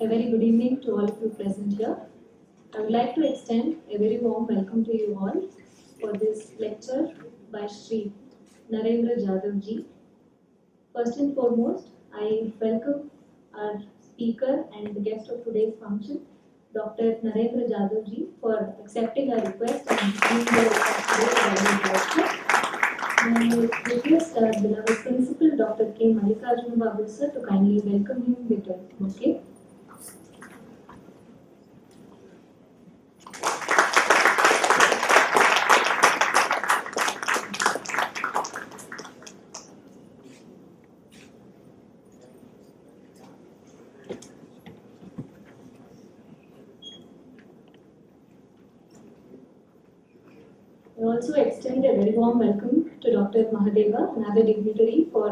A very good evening to all of you present here. I would like to extend a very warm welcome to you all for this lecture by Sri Narendra Jadhvaniji. First and foremost, I welcome our speaker and the guest of today's function, Dr. Narendra Jadhvaniji, for accepting our request and being the lecture. I request our beloved Principal, Dr. K. Mallikarjuna Babu sir, to kindly welcome him with a bouquet. I also extend a very warm welcome to Dr. Mahadeva, another dignitary for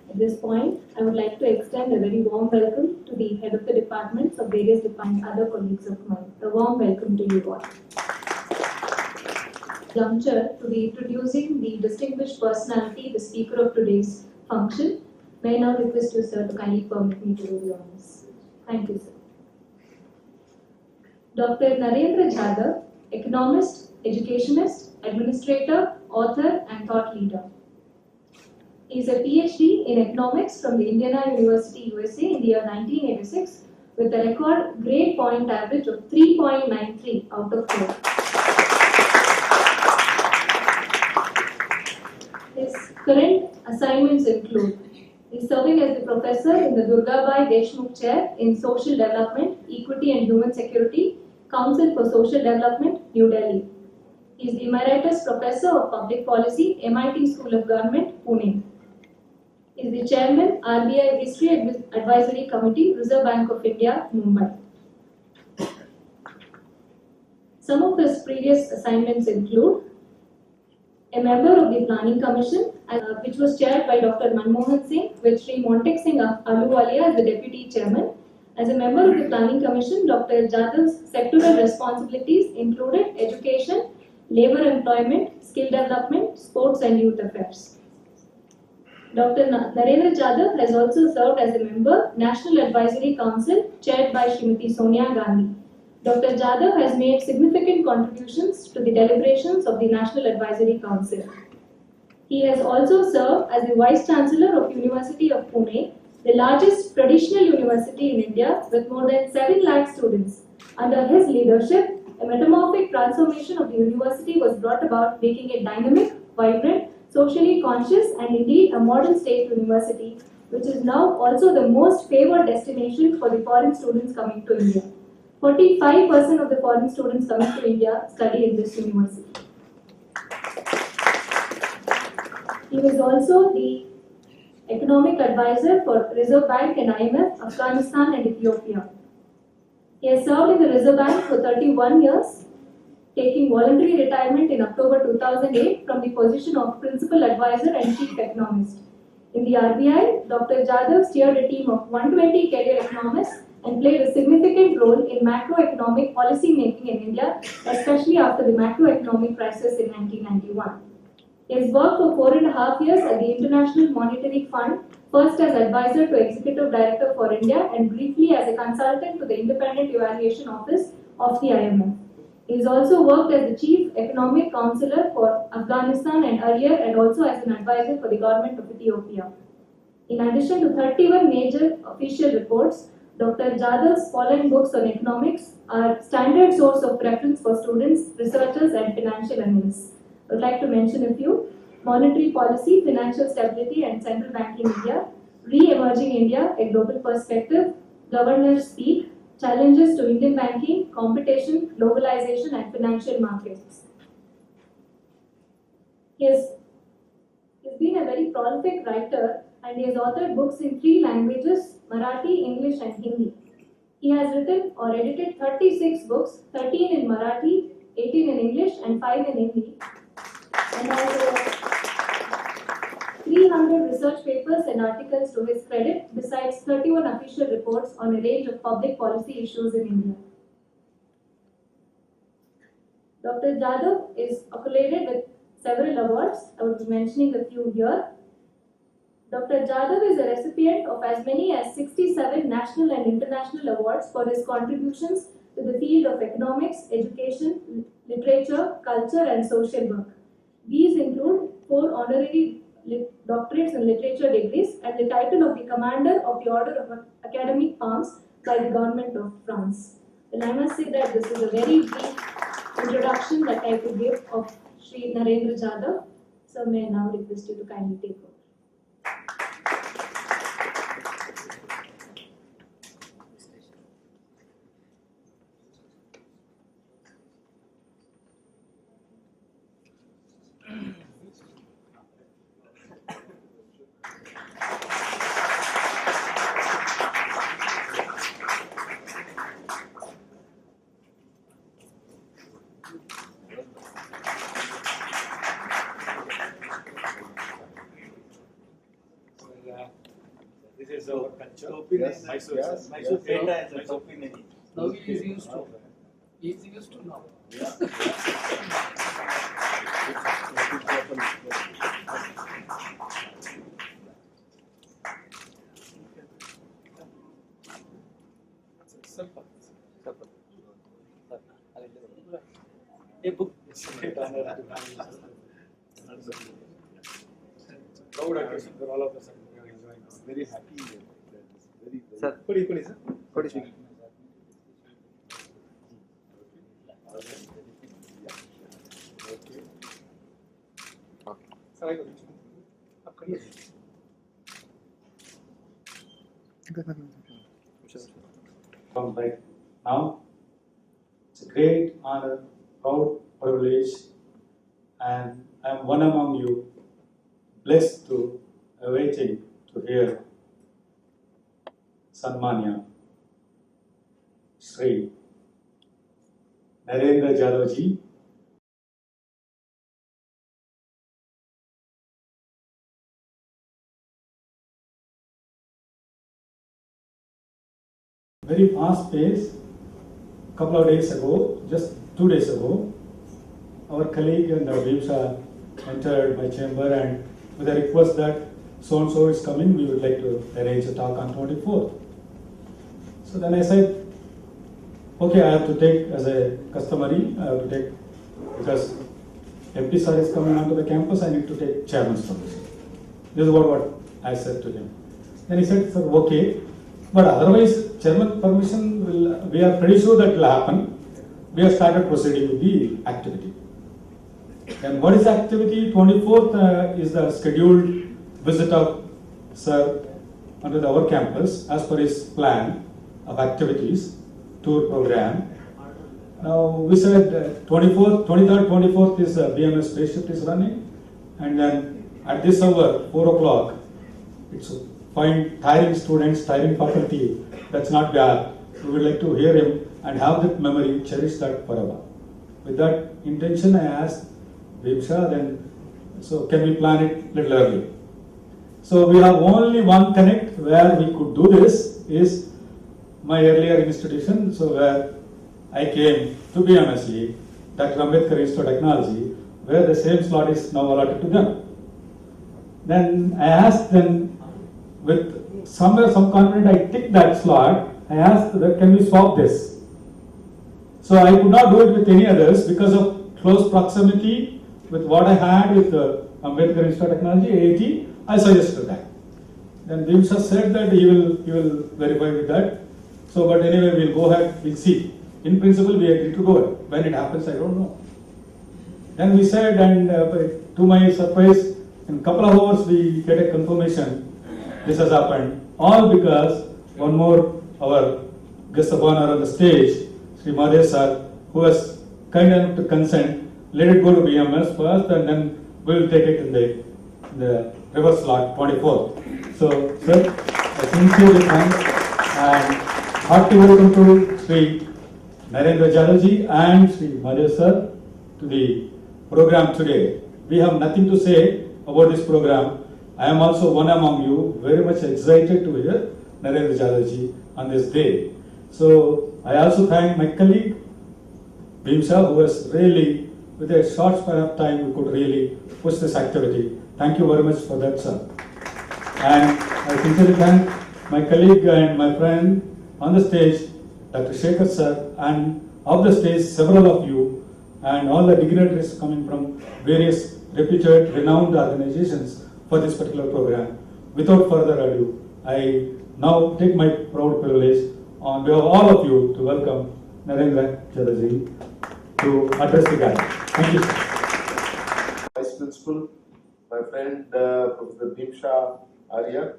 At this point, I would like to extend a very warm welcome to the head of the departments of various departments, other colleagues of mine. A warm welcome to you all. Juncture to be introducing the distinguished personality, the speaker of today's function. May I now request you, sir, to kindly permit me to do the honors. Thank you, sir. Dr. Narendra Jadhav, economist, educationist, administrator, author, and thought leader. He is a PhD in economics from the Indiana University, USA in the year 1986 with a record grade point average of 3.93 out of 4. His current assignments include: he is serving as the professor in the Durgabai Deshmukh Chair in Social Development, Equity and Human Security, Council for Social Development, New Delhi. He is the Emeritus Professor of Public Policy, MIT School of Government, Pune. He is the Chairman, RBI History Advisory Committee, Reserve Bank of India, Mumbai. Some of his previous assignments include a member of the Planning Commission, which was chaired by Dr. Manmohan Singh, with Sri Montek Singh Ahluwalia as the Deputy Chairman. As a member of the Planning Commission, Dr. Jadhav's sectoral responsibilities included education, labor employment, skill development, sports and youth affairs. Dr. Narendra Jadhav has also served as a member, National Advisory Council, chaired by Srimati Sonia Gandhi. Dr. Jadhav has made significant contributions to the deliberations of the National Advisory Council. He has also served as the Vice Chancellor of University of Pune, the largest traditional university in India with more than 7 lakh students. Under his leadership, a metamorphic transformation of the university was brought about, making it dynamic, vibrant, socially conscious, and indeed a modern state university, which is now also the most favored destination for the foreign students coming to India. 45% of the foreign students coming to India study in this university. He was also the economic advisor for Reserve Bank and IMF, Afghanistan and Ethiopia. He has served in the Reserve Bank for 31 years, taking voluntary retirement in October 2008 from the position of Principal Advisor and Chief Economist. In the RBI, Dr. Jadhav steered a team of 120 career economists and played a significant role in macroeconomic policy making in India, especially after the macroeconomic crisis in 1991. He has worked for 4.5 years at the International Monetary Fund, first as advisor to Executive Director for India and briefly as a consultant to the Independent Evaluation Office of the IMF. He has also worked as the Chief Economic Counselor for Afghanistan and earlier and also as an advisor for the government of Ethiopia. In addition to 31 major official reports, Dr. Jadhav's following books on economics are standard source of reference for students, researchers and financial analysts. I would like to mention a few: Monetary Policy, Financial Stability and Central Banking India, Re-Emerging India, A Global Perspective, Governors Speak, Challenges to Indian Banking, Competition, Globalization and Financial Markets. He has been a very prolific writer and he has authored books in 3 languages, Marathi, English and Hindi. He has written or edited 36 books, 13 in Marathi, 18 in English and 5 in Hindi, and has 300 research papers and articles to his credit, besides 31 official reports on a range of public policy issues in India. Dr. Jadhav is accoladed with several awards. I will be mentioning a few here. Dr. Jadhav is a recipient of as many as 67 national and international awards for his contributions to the field of economics, education, literature, culture and social work. These include 4 honorary doctorates in literature degrees and the title of the Commander of the Order of Academic Palms by the government of France. Well, I must say that this is a very brief introduction that I could give of Sri Narendra Jadhav. So may I now request you to kindly take over. This is our culture. Yes, Mysore data as a opinion. Now he is used to. He is used to now. Yeah. A book. Proud occasion for all of us. We are enjoying. Very happy. Very. Sir, Kodi, sir. Kodi. Sir, I got it. Up kariye. From right now, it's a great honor, proud privilege, and I am one among you, blessed to awaiting to hear Sanmanya Sri Narendra Jadhvaniji. Very fast pace. Couple of days ago, just 2 days ago, our colleague and Bhimsha entered my chamber and with a request that so and so is coming, we would like to arrange a talk on 24th. So then I said, okay, I have to take as a customary, I have to take, because MP sir is coming onto the campus, I need to take chairman's permission. This is what I said to him. Then he said, sir, okay, but otherwise chairman permission will, we are pretty sure that will happen. We have started proceeding with the activity. And what is the activity? 24th is the scheduled visit of sir onto our campus as per his plan of activities, tour program. Now we said 24th, 23rd, 24th is BMS space shift is running, and then at this hour, 4 o'clock, it's find tiring students, tiring faculty. That's not bad. We would like to hear him and have that memory, cherish that forever. With that intention, I asked Bhimsha, then, so can we plan it little early? So we have only one connect where we could do this is my earlier institution, so where I came to BMSE, Dr. AMBEDKAR Institute of Technology, where the same slot is now allotted to them. Then I asked them, with some confidence I ticked that slot, I asked that can we swap this? So I could not do it with any others because of close proximity with what I had with the Ambedkar Institute of Technology, AIT, I suggested that. Then Bhimsha said that he will verify with that. So, but anyway, we'll go ahead, we'll see. In principle, we agreed to do it. When it happens, I don't know. Then we said, and to my surprise, in a couple of hours, we get a confirmation this has happened. All because one more, our guest of honor on the stage, Sri Madhev sir, who was kind enough to consent, let it go to BMS first, and then we will take it in the reverse slot, 24th. So, sir, I sincerely thank and hearty welcome to Sri Narendra Jadhvaniji and Sri Madhev sir to the program today. We have nothing to say about this program. I am also one among you, very much excited to hear Narendra Jadhvaniji on this day. So I also thank my colleague Bhimsha, who was really, with a short span of time, we could really push this activity. Thank you very much for that, sir. And I sincerely thank my colleague and my friend on the stage, Dr. Shekhar sir, and off the stage, several of you, and all the dignitaries coming from various reputed, renowned organizations for this particular program. Without further ado, I now take my proud privilege on behalf of all of you to welcome Narendra Jadhvaniji to address the gathering. Thank you, sir. Vice Principal, my friend Professor Bhimsha Arya,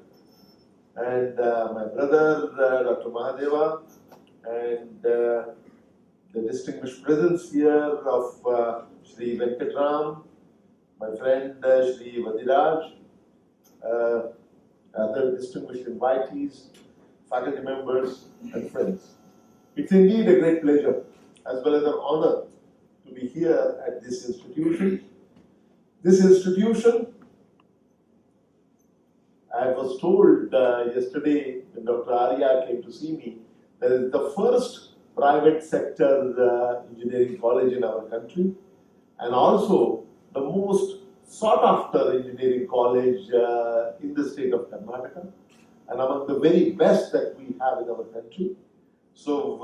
and my brother Dr. Mahadeva, and the distinguished presence here of Shri Venkatram, my friend Shri Vadiraj, other distinguished invitees, faculty members and friends. It's indeed a great pleasure as well as an honor to be here at this institution. This institution, I was told yesterday when Dr. Arya came to see me, that is the first private sector engineering college in our country, and also the most sought after engineering college in the state of Karnataka, and among the very best that we have in our country. So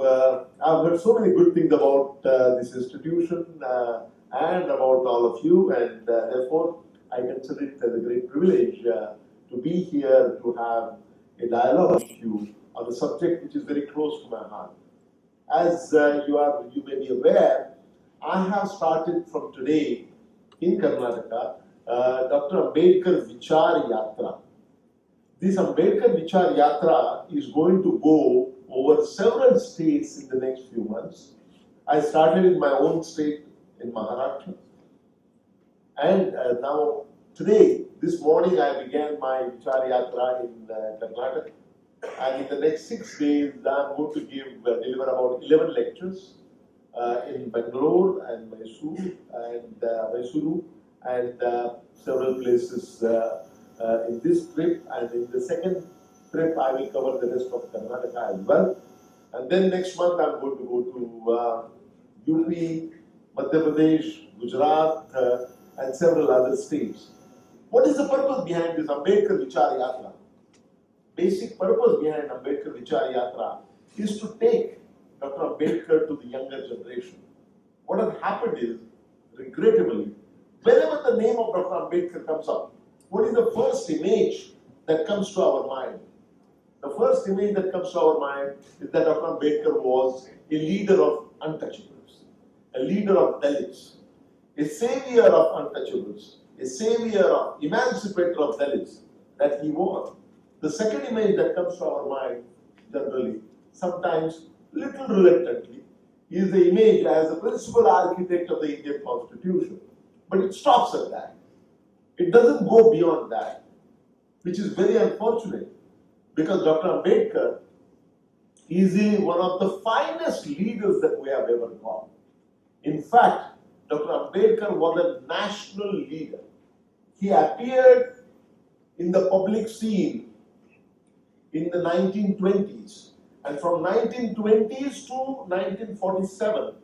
I've heard so many good things about this institution and about all of you, and therefore I consider it as a great privilege to be here to have a dialogue with you on a subject which is very close to my heart. As you may be aware, I have started from today in Karnataka Dr. Ambedkar Vichar Yatra. This Ambedkar Vichar Yatra is going to go over several states in the next few months. I started in my own state in Maharashtra, and now today, this morning, I began my Vichar Yatra in Karnataka, and in the next 6 days, I'm going to deliver about 11 lectures in Bangalore and Mysuru and several places in this trip, and in the second trip I will cover the rest of Karnataka as well. And then next month I'm going to go to UP, Madhya Pradesh, Gujarat, and several other states. What is the purpose behind this Ambedkar Vichar Yatra? Basic purpose behind Ambedkar Vichar Yatra is to take Dr. Ambedkar to the younger generation. What has happened is, regrettably, whenever the name of Dr. Ambedkar comes up, what is the first image that comes to our mind? The first image that comes to our mind is that Dr. Ambedkar was a leader of untouchables, a leader of Dalits, a savior of untouchables, a savior of emancipator of Dalits, that he was. The second image that comes to our mind, generally, sometimes little reluctantly, is the image as the principal architect of the Indian Constitution. But it stops at that. It doesn't go beyond that, which is very unfortunate, because Dr. Ambedkar is one of the finest leaders that we have ever got. In fact, Dr. Ambedkar was a national leader. He appeared in the public scene in the 1920s, and from 1920s to 1947,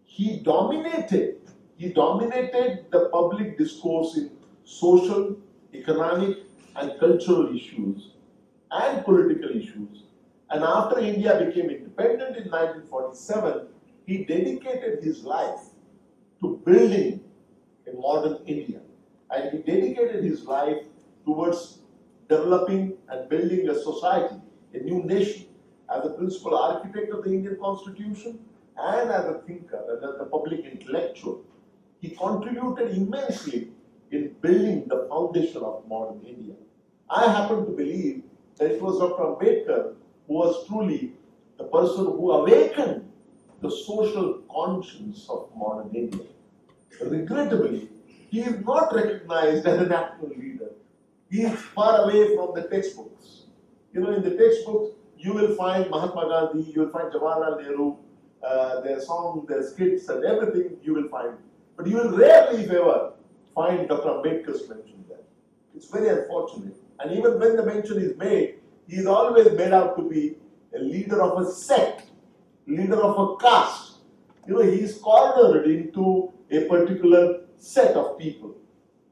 he dominated the public discourse in social, economic, and cultural issues and political issues. And after India became independent in 1947, he dedicated his life to building a modern India. And he dedicated his life towards developing and building a society, a new nation, as the principal architect of the Indian Constitution and as a thinker and as a public intellectual. He contributed immensely in building the foundation of modern India. I happen to believe that it was Dr. Ambedkar who was truly the person who awakened the social conscience of modern India. Regrettably, he is not recognized as a national leader. He is far away from the textbooks. In the textbooks, you will find Mahatma Gandhi, you will find Jawaharlal Nehru, their songs, their skits, and everything you will find. But you will rarely, if ever, find Dr. Ambedkar's mention there. It's very unfortunate. And even when the mention is made, he is always made out to be a leader of a sect, leader of a caste. He is cornered into a particular set of people,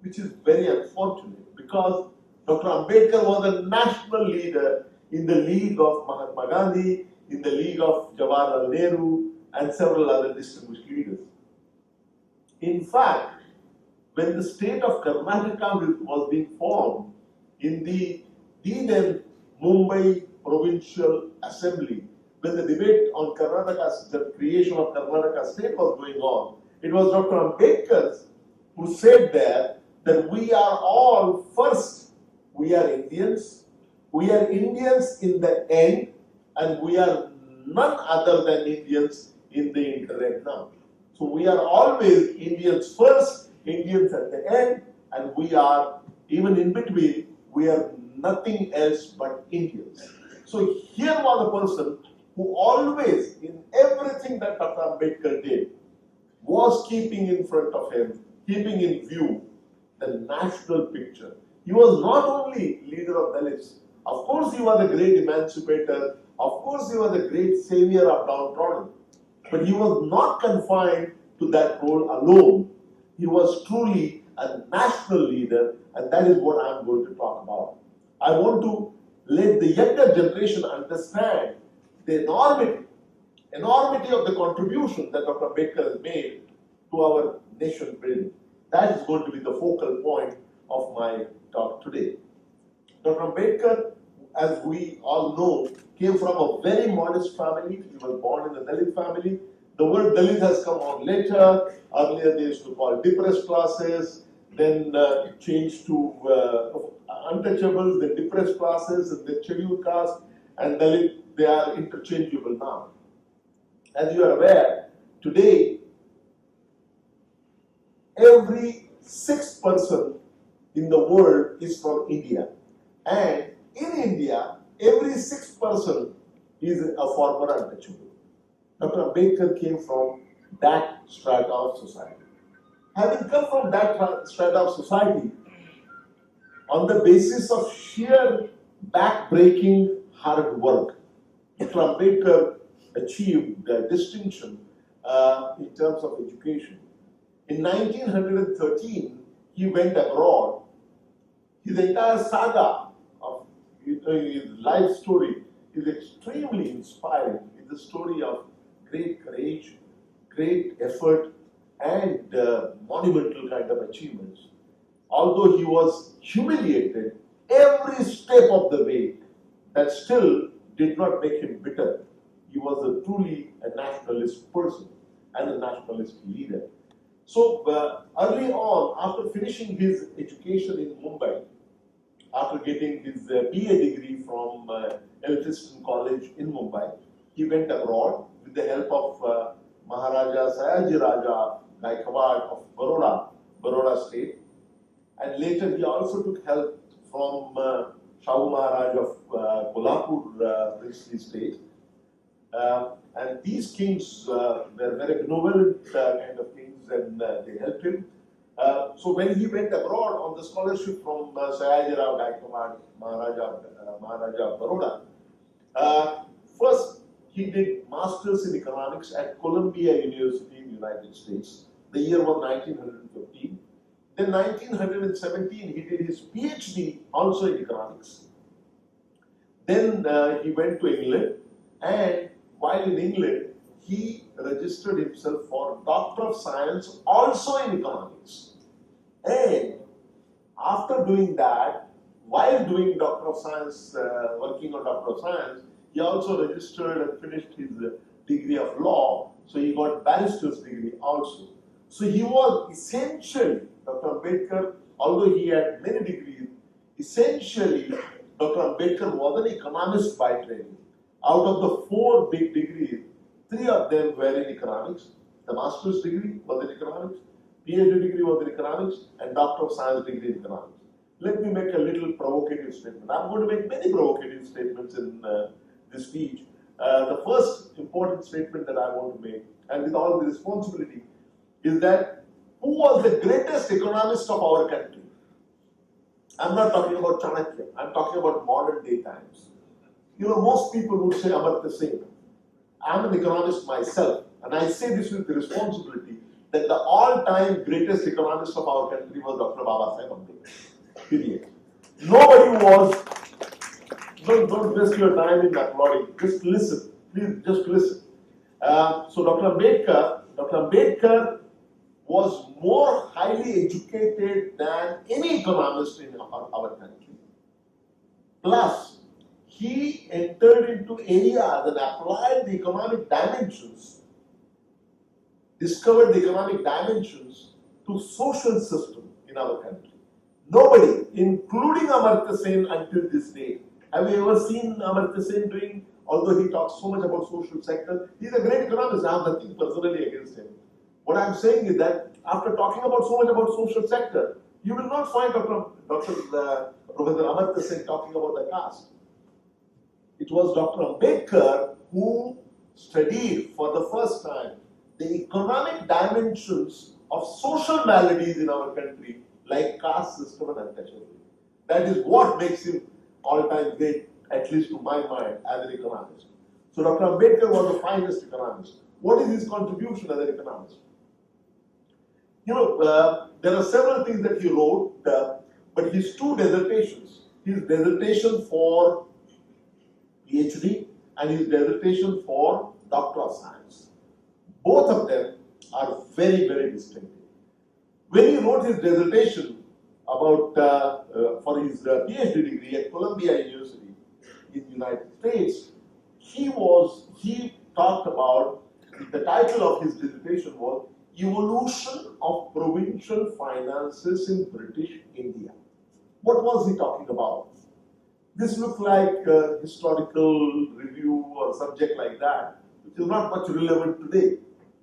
which is very unfortunate, because Dr. Ambedkar was a national leader in the league of Mahatma Gandhi, in the league of Jawaharlal Nehru, and several other distinguished leaders. In fact, when the state of Karnataka was being formed in the then Mumbai Provincial Assembly, when the debate on the creation of Karnataka state was going on, it was Dr. Ambedkar who said there that we are all first, we are Indians in the end, and we are none other than Indians in the interregnum. So we are always Indians first, Indians at the end, and we are, even in between, we are nothing else but Indians. So here was a person who always, in everything that Dr. Ambedkar did, was keeping in front of him, keeping in view the national picture. He was not only leader of Dalits. Of course, he was a great emancipator. Of course, he was a great savior of downtrodden. But he was not confined to that role alone. He was truly a national leader, and that is what I'm going to talk about. I want to let the younger generation understand the enormity of the contribution that Dr. Ambedkar has made to our nation building. That is going to be the focal point of my talk today. Dr. Ambedkar, as we all know, came from a very modest family. He was born in a Dalit family. The word Dalit has come on later. Earlier they used to call depressed classes, then it changed to untouchables, then depressed classes, and then scheduled caste, and Dalit, they are interchangeable now. As you are aware, today, every sixth person in the world is from India. And in India, every sixth person is a former untouchable. Dr. Ambedkar came from that strata of society. Having come from that strata of society, on the basis of sheer back-breaking hard work, Dr. Ambedkar achieved distinction in terms of education. In 1913, he went abroad. His entire saga of his life story is extremely inspiring. It's a story of great courage, great effort, and monumental kind of achievements. Although he was humiliated every step of the way, that still did not make him bitter. He was truly a nationalist person and a nationalist leader. So early on, after finishing his education in Mumbai, after getting his BA degree from Elphinstone College in Mumbai, he went abroad with the help of Maharaja Sayajiraja Gaikwad of Baroda state. And later he also took help from Shahu Maharaj of Kolhapur princely state. And these kings were very benevolent kind of kings, and they helped him. So when he went abroad on the scholarship from Sayajirao Gaikwad, Maharaja of Baroda, first he did Masters in Economics at Columbia University in the United States. The year was 1915. Then 1917 he did his PhD also in economics. Then he went to England, and while in England, he registered himself for Doctor of Science also in economics. And after doing that, while doing Doctor of Science, working on Doctor of Science, he also registered and finished his degree of law. So he got barrister's degree also. So he was essentially, Dr. Ambedkar, although he had many degrees, essentially Dr. Ambedkar was an economist by training. Out of the 4 big degrees, 3 of them were in economics. The master's degree was in economics, PhD degree was in economics, and Doctor of Science degree in economics. Let me make a little provocative statement. I'm going to make many provocative statements in this speech. The first important statement that I want to make, and with all the responsibility, is that who was the greatest economist of our country? I'm not talking about Chanakya, I'm talking about modern day times. You know, most people would say Amartya Singh. I'm an economist myself, and I say this with the responsibility that the all-time greatest economist of our country was Dr. Babasaheb Ambedkar. Period. Nobody was. Don't waste your time in applauding. Just listen. Please, just listen. So Dr. Ambedkar was more highly educated than any economist in our country. Plus, he entered into areas and applied the economic dimensions, discovered the economic dimensions to social system in our country. Nobody, including Amartya Sen until this day. Have you ever seen Amartya Sen doing, although he talks so much about social sector, he's a great economist. I have nothing personally against him. What I'm saying is that after talking about so much about social sector, you will not find Professor Amartya Sen talking about the caste. It was Dr. Ambedkar who studied for the first time the economic dimensions of social maladies in our country, like caste system and untouchability. That is what makes him all-time great, at least to my mind, as an economist. So Dr. Ambedkar was the finest economist. What is his contribution as an economist? You know, there are several things that he wrote, but his 2 dissertations, his dissertation for PhD and his dissertation for Doctor of Science, both of them are very, very distinctive. When he wrote his dissertation about for his PhD degree at Columbia University in the United States, he talked about, the title of his dissertation was Evolution of Provincial Finances in British India. What was he talking about? This looks like a historical review or subject like that, which is not much relevant today.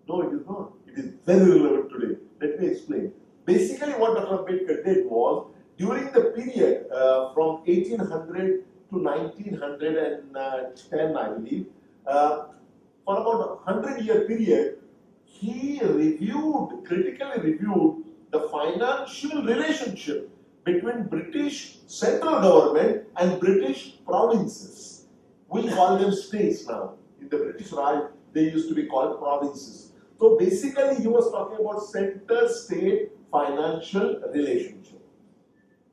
No, it is not. It is very relevant today. Let me explain. Basically, what Dr. Ambedkar did was, during the period from 1800 to 1910, I believe, for about a 100-year period, he critically reviewed the financial relationship between British central government and British provinces. We call them states now. In the British Raj, they used to be called provinces. So basically, he was talking about center-state financial relationship.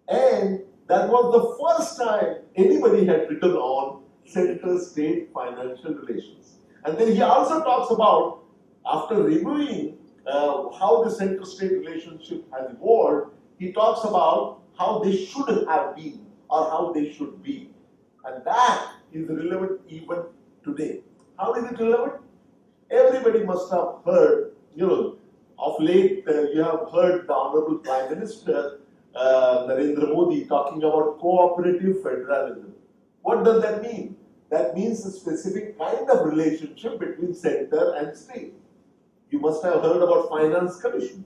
And that was the first time anybody had written on center-state financial relations. And then he also talks about, after reviewing how the center-state relationship has evolved, he talks about how they should have been or how they should be. And that is relevant even today. How is it relevant? Everybody must have heard, of late you have heard the Honorable Prime Minister Narendra Modi talking about cooperative federalism. What does that mean? That means a specific kind of relationship between center and state. You must have heard about Finance Commission.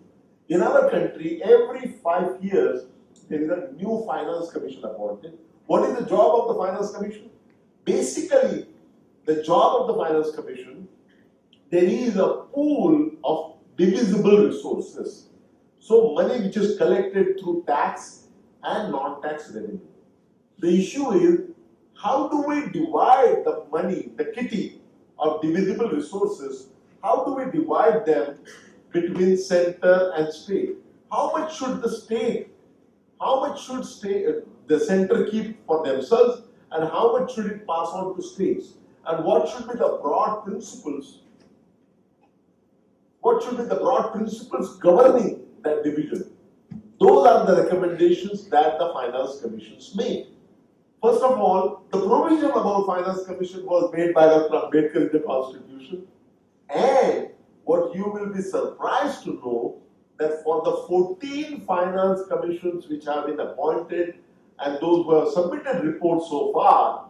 In our country, every 5 years, there is a new Finance Commission appointed. What is the job of the Finance Commission? Basically, the job of the Finance Commission, there is a pool of divisible resources. So money which is collected through tax and non-tax revenue. The issue is, how do we divide the money, the kitty of divisible resources, how do we divide them between center and state? How much should the center keep for themselves, and how much should it pass on to states? And what should be the broad principles? What should be the broad principles governing that division? Those are the recommendations that the Finance Commissions made. First of all, the provision about Finance Commission was made by Dr. Ambedkar in the Constitution. And what you will be surprised to know, that for the 14 Finance Commissions which have been appointed and those who have submitted reports so far,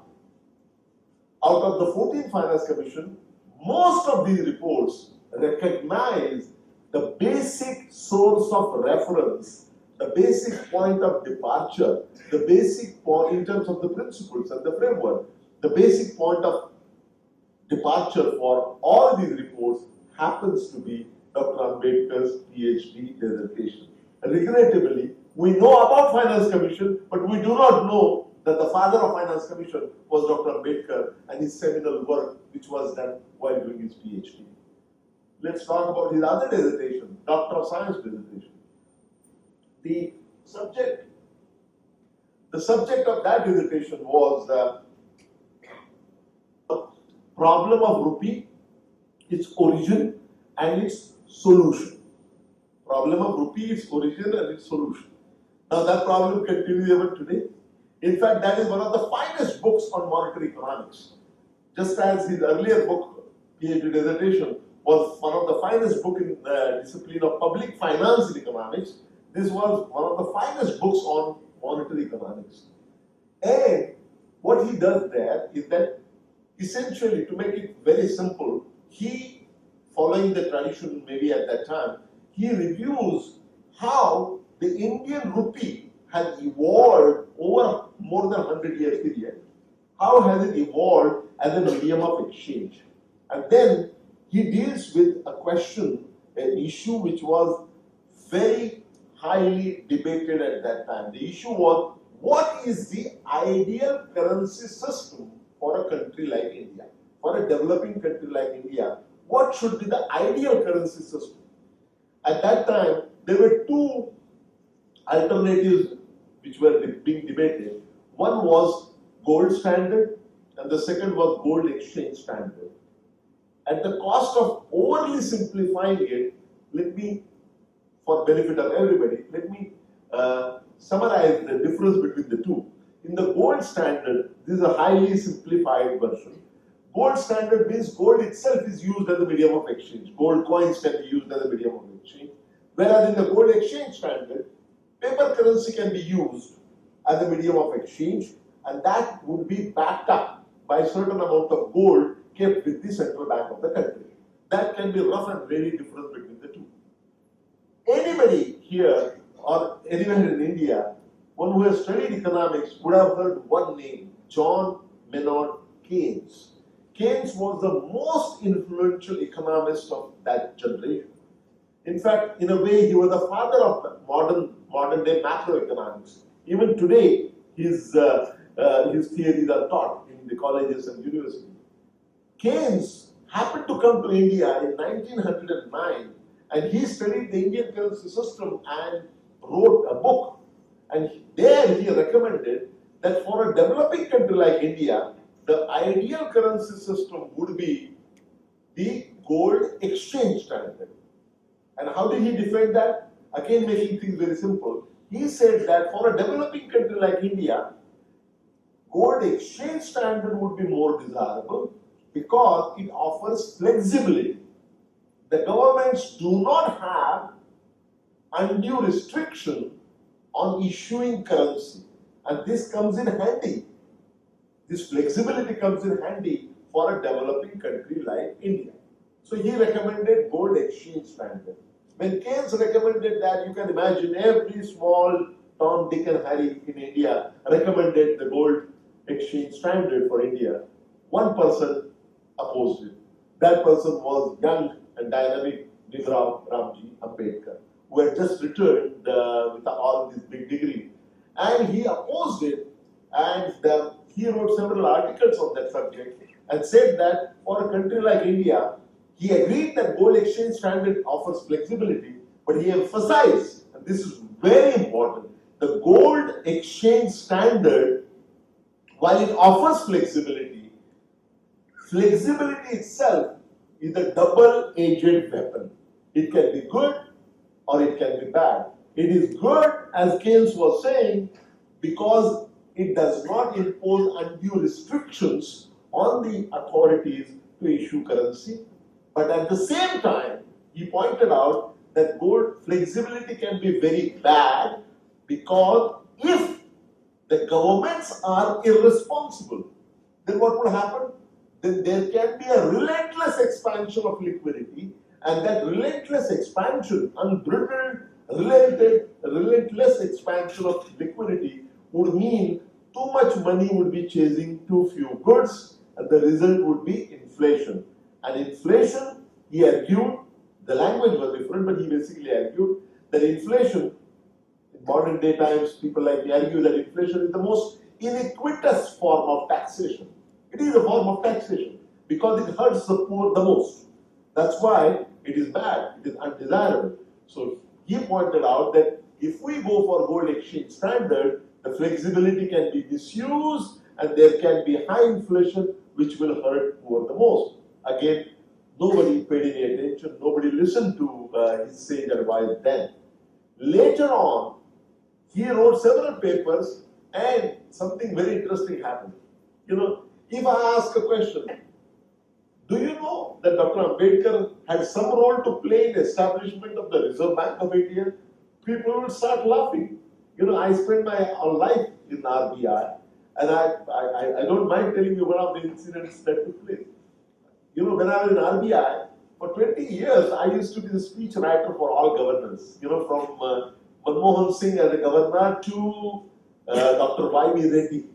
out of the 14 Finance Commission, most of these reports recognize the basic source of reference, the basic point of departure, the basic point in terms of the principles and the framework, the basic point of departure for all these reports happens to be Dr. Ambedkar's PhD dissertation. Regrettably, we know about Finance Commission, but we do not know that the father of Finance Commission was Dr. Ambedkar and his seminal work which was done while doing his PhD. Let's talk about his other dissertation, Doctor of Science dissertation. The subject of that dissertation was the problem of rupee, its origin and its solution. Problem of rupee, its origin and its solution. Now that problem continues even today. In fact, that is one of the finest books on monetary economics. Just as his earlier book, PhD dissertation, was one of the finest books in the discipline of public finance in economics, this was one of the finest books on monetary economics. And what he does there is that, essentially, to make it very simple, he, following the tradition maybe at that time, he reviews how the Indian rupee has evolved over more than 100-year period. How has it evolved as a medium of exchange? And then he deals with a question, an issue which was very highly debated at that time. The issue was, what is the ideal currency system for a country like India? For a developing country like India, what should be the ideal currency system? At that time, there were two alternatives which were being debated. One was gold standard and the second was gold exchange standard. At the cost of overly simplifying it, let me, for benefit of everybody, let me summarize the difference between the two. In the gold standard, this is a highly simplified version. Gold standard means gold itself is used as a medium of exchange. Gold coins can be used as a medium of exchange. Whereas in the gold exchange standard, paper currency can be used as a medium of exchange, and that would be backed up by a certain amount of gold kept with the central bank of the country. That can be rough and really different between the two. Anybody here or anywhere in India, one who has studied economics would have heard one name, John Maynard Keynes. Keynes was the most influential economist of that generation. In fact, in a way, he was the father of the modern day macroeconomics. Even today, his theories are taught in the colleges and universities. Keynes happened to come to India in 1909, and he studied the Indian currency system and wrote a book. And there he recommended that for a developing country like India, the ideal currency system would be the gold exchange standard. And how did he define that? Again, making things very simple. He said that for a developing country like India, gold exchange standard would be more desirable because it offers flexibility. The governments do not have undue restriction on issuing currency, and this comes in handy. This flexibility comes in handy for a developing country like India. So he recommended gold exchange standard. When Keynes recommended that, you can imagine every small Tom, Dick and Harry in India recommended the gold exchange standard for India. One person opposed it. That person was young and dynamic BHIMRAO RAMJI AMBEDKAR, who had just returned with all this big degree. And he opposed it, and he wrote several articles on that subject and said that for a country like India, he agreed that gold exchange standard offers flexibility, but he emphasized, and this is very important, the gold exchange standard, while it offers flexibility, flexibility itself is a double-edged weapon. It can be good or it can be bad. It is good, as Keynes was saying, because it does not impose undue restrictions on the authorities to issue currency. But at the same time, he pointed out that gold flexibility can be very bad because if the governments are irresponsible, then what would happen? Then there can be a relentless expansion of liquidity, and that relentless expansion, unbridled, relentless expansion of liquidity would mean too much money would be chasing too few goods, and the result would be inflation. And inflation, he argued, the language was different, but he basically argued that inflation, in modern day times, people like to argue that inflation is the most iniquitous form of taxation. It is a form of taxation because it hurts the poor the most. That's why it is bad, it is undesirable. So he pointed out that if we go for gold exchange standard, the flexibility can be misused and there can be high inflation which will hurt poor the most. Again, nobody paid any attention, nobody listened to his sage advice then. Later on, he wrote several papers and something very interesting happened. You know, if I ask a question, do you know that Dr. Ambedkar had some role to play in the establishment of the Reserve Bank of India? People would start laughing. You know, I spent my whole life in RBI, and I don't mind telling you one of the incidents that took place. You know, when I was in RBI, for 20 years, I used to be the speech writer for all governors. You know, from Manmohan Singh as a governor to Dr. Y.B. Reddy.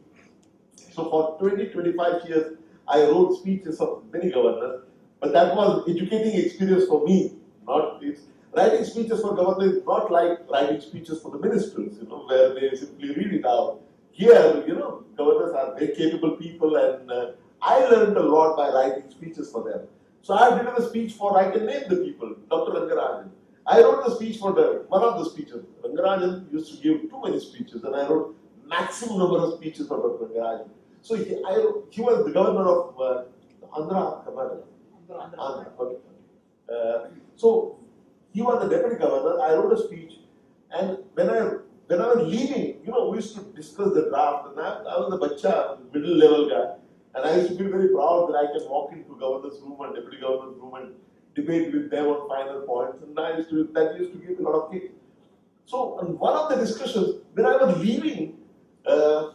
So for 20-25 years, I wrote speeches of many governors, but that was educating experience for me. Not it's writing speeches for governors is not like writing speeches for the ministers, you know, where they simply read it out. Here, you know, governors are very capable people, and I learned a lot by writing speeches for them. So I have written a speech for, I can name the people, Dr. Rangarajan. I wrote the speech for one of the speeches. Rangarajan used to give too many speeches, and I wrote maximum number of speeches for Dr. Rangarajan. So he was the governor of Andhra, Karnataka. Andhra, okay. So he was the deputy governor. I wrote a speech, and when I was leaving, you know, we used to discuss the draft, and I was a bacha, middle level guy, and I used to feel very proud that I can walk into governor's room and deputy governor's room and debate with them on final points, and that used to give me a lot of kick. So on one of the discussions, when I was leaving the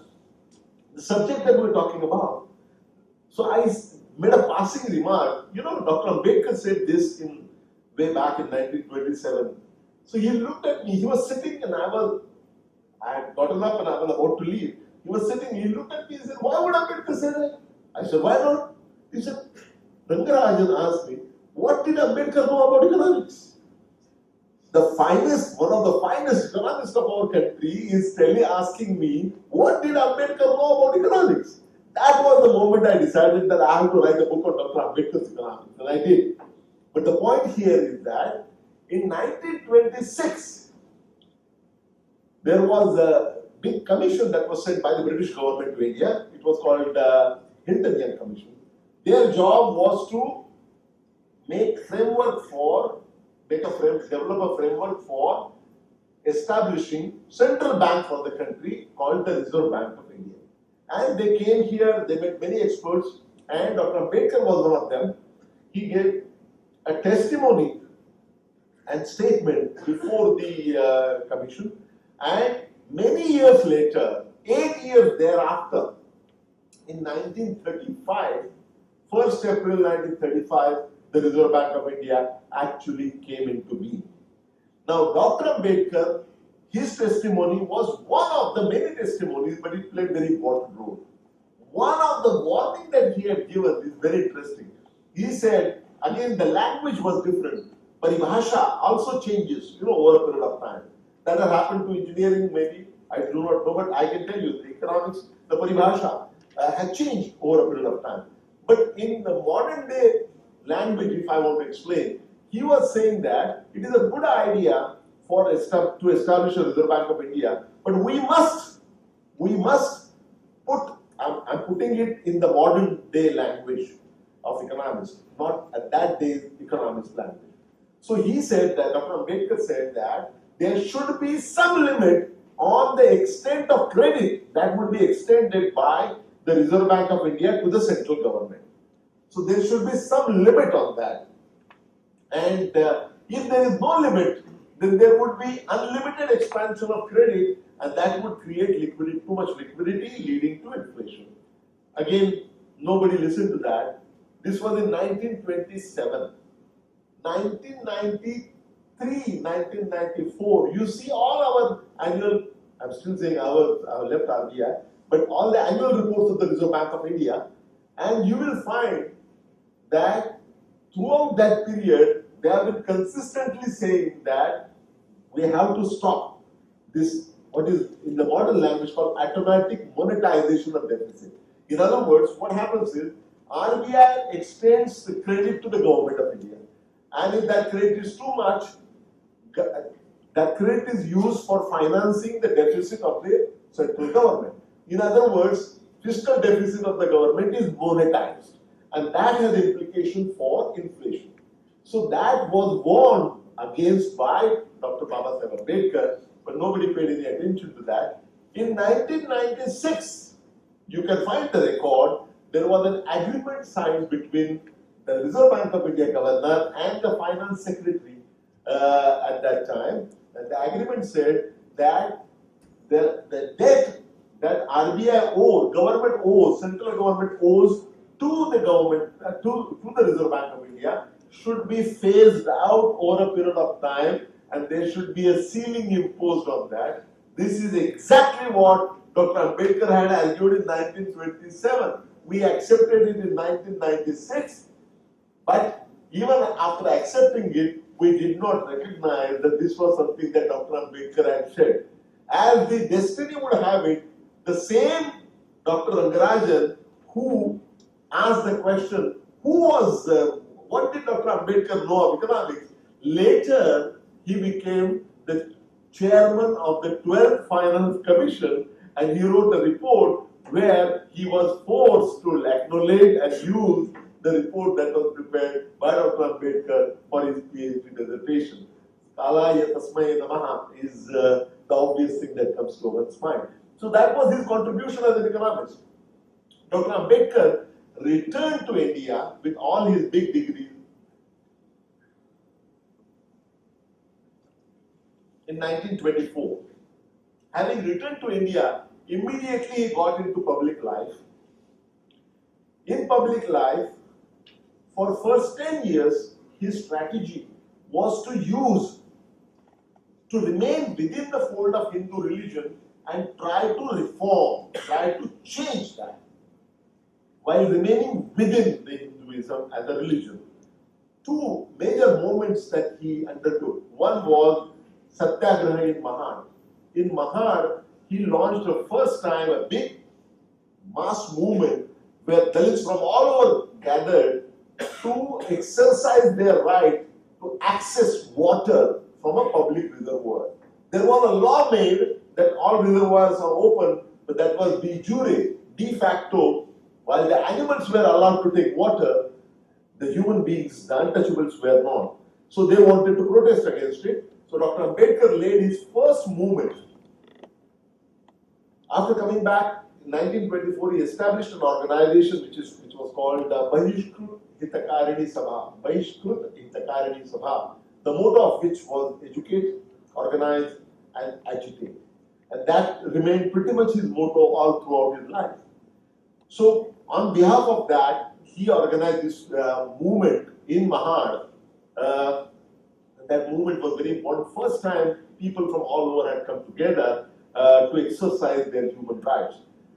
subject that we were talking about, so I made a passing remark. You know, Dr. Ambedkar said this way back in 1927. So he looked at me. He was sitting, and I had gotten up and I was about to leave. He was sitting. He looked at me and said, "Why would Ambedkar say that?" I said, "Why not?" He said, Rangarajan asked me, what did Ambedkar know about economics? The finest, one of the finest economists of our country is asking me, what did Ambedkar know about economics? That was the moment I decided that I have to write a book on Dr. Ambedkar's economics, and I did. But the point here is that in 1926, there was a big commission that was sent by the British government to India. It was called Hinton Young Commission. Their job was to develop a framework for establishing central bank for the country called the Reserve Bank of India. And they came here, they met many experts, and Dr. Ambedkar was one of them. He gave a testimony and statement before the commission, and many years later, 8 years thereafter, in 1935, 1st April 1935, the Reserve Bank of India actually came into being. Now, Dr. Ambedkar, his testimony was one of the many testimonies, but it played a very important role. One of the warning that he had given is very interesting. He said, again, the language was different. Paribhasha also changes, over a period of time. That has happened to engineering, maybe, I do not know, but I can tell you, the economics, the Paribhasha had changed over a period of time. But in the modern day language, if I want to explain, he was saying that it is a good idea to establish a Reserve Bank of India, but we must put, I'm putting it in the modern day language of economics, not at that day's economics language. So he said that, Dr. Ambedkar said that there should be some limit on the extent of credit that would be extended by the Reserve Bank of India to the central government. So there should be some limit on that. And if there is no limit, then there would be unlimited expansion of credit, and that would create too much liquidity, leading to inflation. Again, nobody listened to that. This was in 1927. 1993, 1994, you see all our annual, I'm still saying our left RBI, but all the annual reports of the Reserve Bank of India, and you will find that throughout that period, they have been consistently saying that we have to stop this, what is in the modern language called automatic monetization of deficit. In other words, what happens is RBI extends the credit to the government of India, and if that credit is too much, that credit is used for financing the deficit of the central government. In other words, fiscal deficit of the government is monetized, and that has implication for inflation. So that was warned against by Dr. Babasaheb Ambedkar, but nobody paid any attention to that. In 1996, you can find the record, there was an agreement signed between the Reserve Bank of India governor and the finance secretary at that time. And the agreement said that the debt that RBI owes, government owes, central government owes to the government, to the Reserve Bank of India, should be phased out over a period of time, and there should be a ceiling imposed on that. This is exactly what Dr. Ambedkar had argued in 1927. We accepted it in 1996, but even after accepting it, we did not recognize that this was something that Dr. Ambedkar had said. As the destiny would have it, the same Dr. Rangarajan who asked the question, what did Dr. Ambedkar know of economics? Later, he became the chairman of the 12th Finance Commission, and he wrote a report where he was forced to acknowledge and use the report that was prepared by Dr. Ambedkar for his PhD dissertation. Kalaya Tasmaya Namaha is the obvious thing that comes to one's mind. So that was his contribution as an economist. Dr. Ambedkar returned to India with all his big degrees in 1924. Having returned to India, immediately he got into public life. In public life, for first 10 years, his strategy was to remain within the fold of Hindu religion and try to reform, try to change that. while remaining within the Hinduism as a religion. Two major movements that he undertook. One was Satyagraha in Mahad. In Mahad, he launched the first time a big mass movement where Dalits from all over gathered to exercise their right to access water from a public reservoir. There was a law made that all reservoirs are open, but that was de jure, de facto. While the animals were allowed to take water, the human beings, the untouchables, were not. So they wanted to protest against it. So Dr. Ambedkar laid his first movement. After coming back in 1924, he established an organization which was called Bahishkrut Hitakarini Sabha. Bahishkrut Hitakarini Sabha. The motto of which was educate, organize, and agitate. And that remained pretty much his motto all throughout his life. So, on behalf of that, he organized this movement in Mahad. That movement was very important. First time people from all over had come together to exercise their human rights.